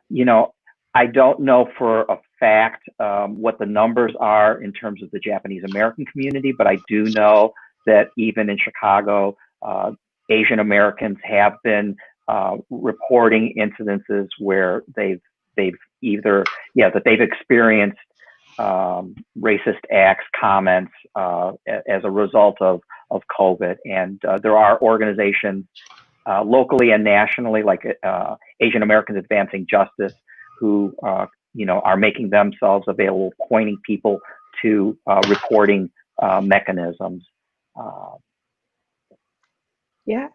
You know, I don't know for a fact what the numbers are in terms of the Japanese American community, but I do know that even in Chicago, Asian Americans have been reporting incidences where they've experienced racist acts, comments as a result of COVID. And there are organizations locally and nationally, like Asian Americans Advancing Justice, who are making themselves available, pointing people to reporting mechanisms. Yeah.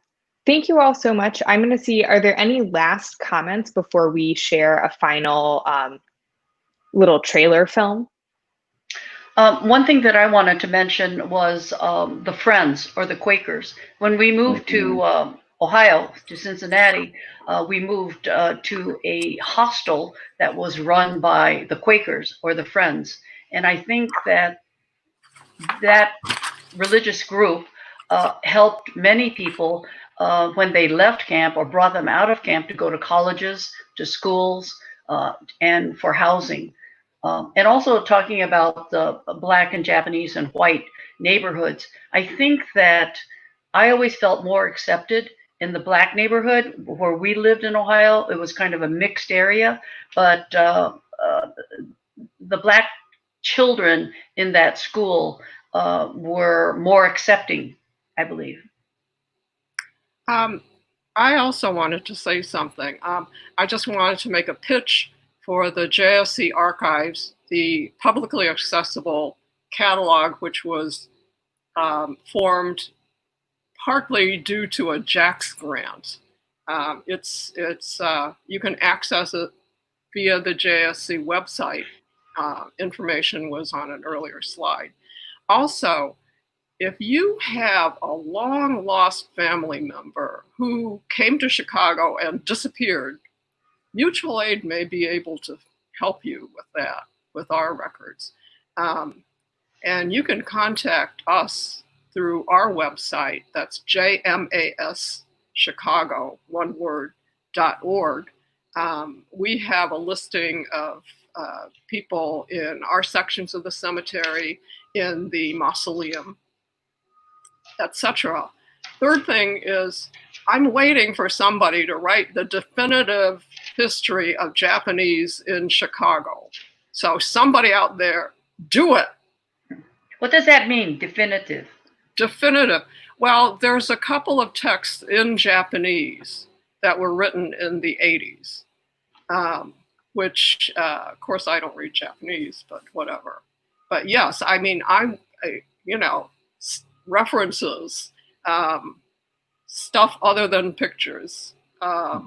Thank you all so much. I'm going to see, are there any last comments before we share a final little trailer film? One thing that I wanted to mention was the Friends, or the Quakers. When we moved to Ohio, to Cincinnati, we moved to a hostel that was run by the Quakers, or the Friends. And I think that religious group helped many people when they left camp, or brought them out of camp to go to colleges, to schools, and for housing. And also talking about the Black and Japanese and white neighborhoods, I think that I always felt more accepted in the Black neighborhood where we lived in Ohio. It was kind of a mixed area, but the Black children in that school were more accepting, I believe. I also wanted to say something. I just wanted to make a pitch for the JSC archives, the publicly accessible catalog, which was formed partly due to a JASC grant. You can access it via the JSC website. Information was on an earlier slide. Also, if you have a long lost family member who came to Chicago and disappeared, mutual aid may be able to help you with that, with our records. And you can contact us through our website. That's jmaschicago, one word, .org. We have a listing of people in our sections of the cemetery, in the mausoleum, etc. Third thing is, I'm waiting for somebody to write the definitive history of Japanese in Chicago. So somebody out there, do it. What does that mean, definitive? Definitive. Well, there's a couple of texts in Japanese that were written in the 80s, which, of course, I don't read Japanese, but whatever. But yes, I mean, references, stuff other than pictures. A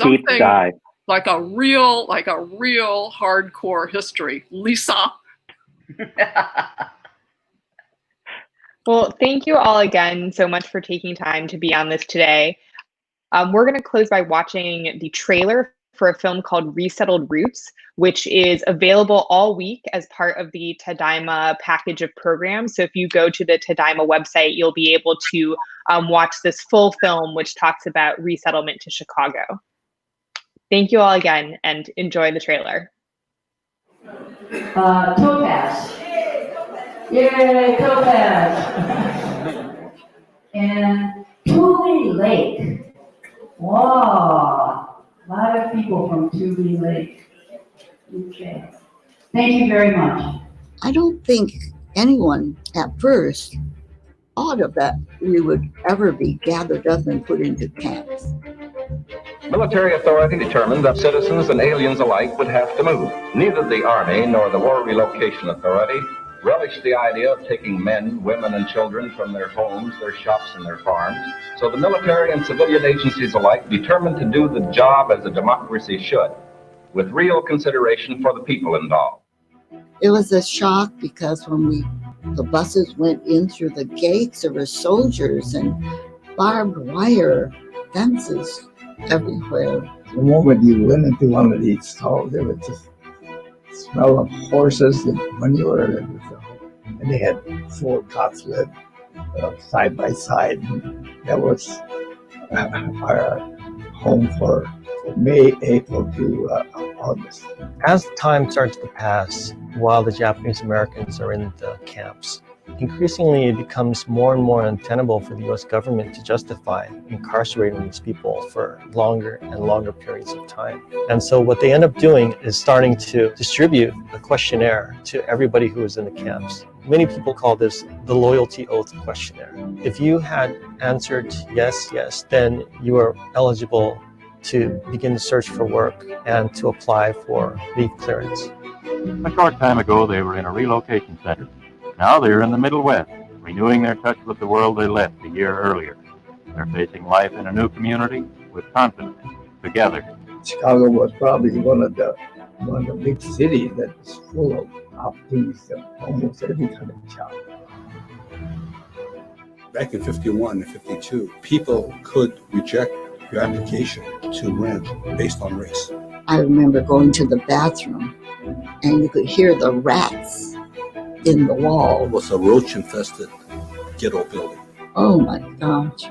deep dive. Like a real hardcore history. Lisa. Well, thank you all again so much for taking time to be on this today. We're going to close by watching the trailer for a film called Resettled Roots, which is available all week as part of the Tadaima package of programs. So if you go to the Tadaima website, you'll be able to watch this full film, which talks about resettlement to Chicago. Thank you all again, and enjoy the trailer. Topaz. Yay, Topaz. And Tule Lake. Wow. A lot of people from Tule Lake. Okay. Thank you very much. I don't think anyone at first thought of that we would ever be gathered up and put into camps. Military authority determined that citizens and aliens alike would have to move. Neither the Army nor the War Relocation Authority relished the idea of taking men, women, and children from their homes, their shops, and their farms. So the military and civilian agencies alike determined to do the job as a democracy should, with real consideration for the people involved. It was a shock because when the buses went in through the gates, there were soldiers and barbed wire fences everywhere. The moment you went into one of these stalls, there was just smell of horses and manure, and they had 4 cots lived side by side. And that was our home for May, April to August. As time starts to pass, while the Japanese Americans are in the camps, increasingly it becomes more and more untenable for the US government to justify incarcerating these people for longer and longer periods of time. And so what they end up doing is starting to distribute a questionnaire to everybody who is in the camps. Many people call this the loyalty oath questionnaire. If you had answered yes, yes, then you are eligible to begin to search for work and to apply for leave clearance. A short time ago, they were in a relocation center. Now they're in the Middle West, renewing their touch with the world they left a year earlier. They're facing life in a new community with confidence, together. Chicago was probably one of the big cities that was full of opportunities of almost every kind of job. Back in 51 and 52, people could reject your application to rent based on race. I remember going to the bathroom and you could hear the rats in the wall. It was a roach-infested ghetto building. Oh my gosh,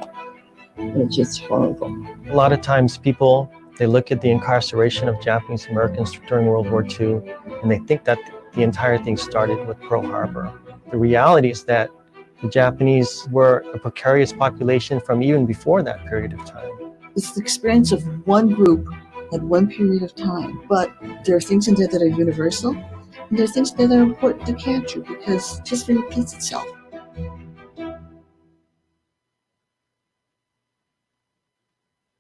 it was just horrible. A lot of times people, they look at the incarceration of Japanese Americans during World War II and they think that the entire thing started with Pearl Harbor. The reality is that the Japanese were a precarious population from even before that period of time. It's the experience of one group at one period of time, but there are things in there that are universal, and there are things that are important to capture because history repeats itself.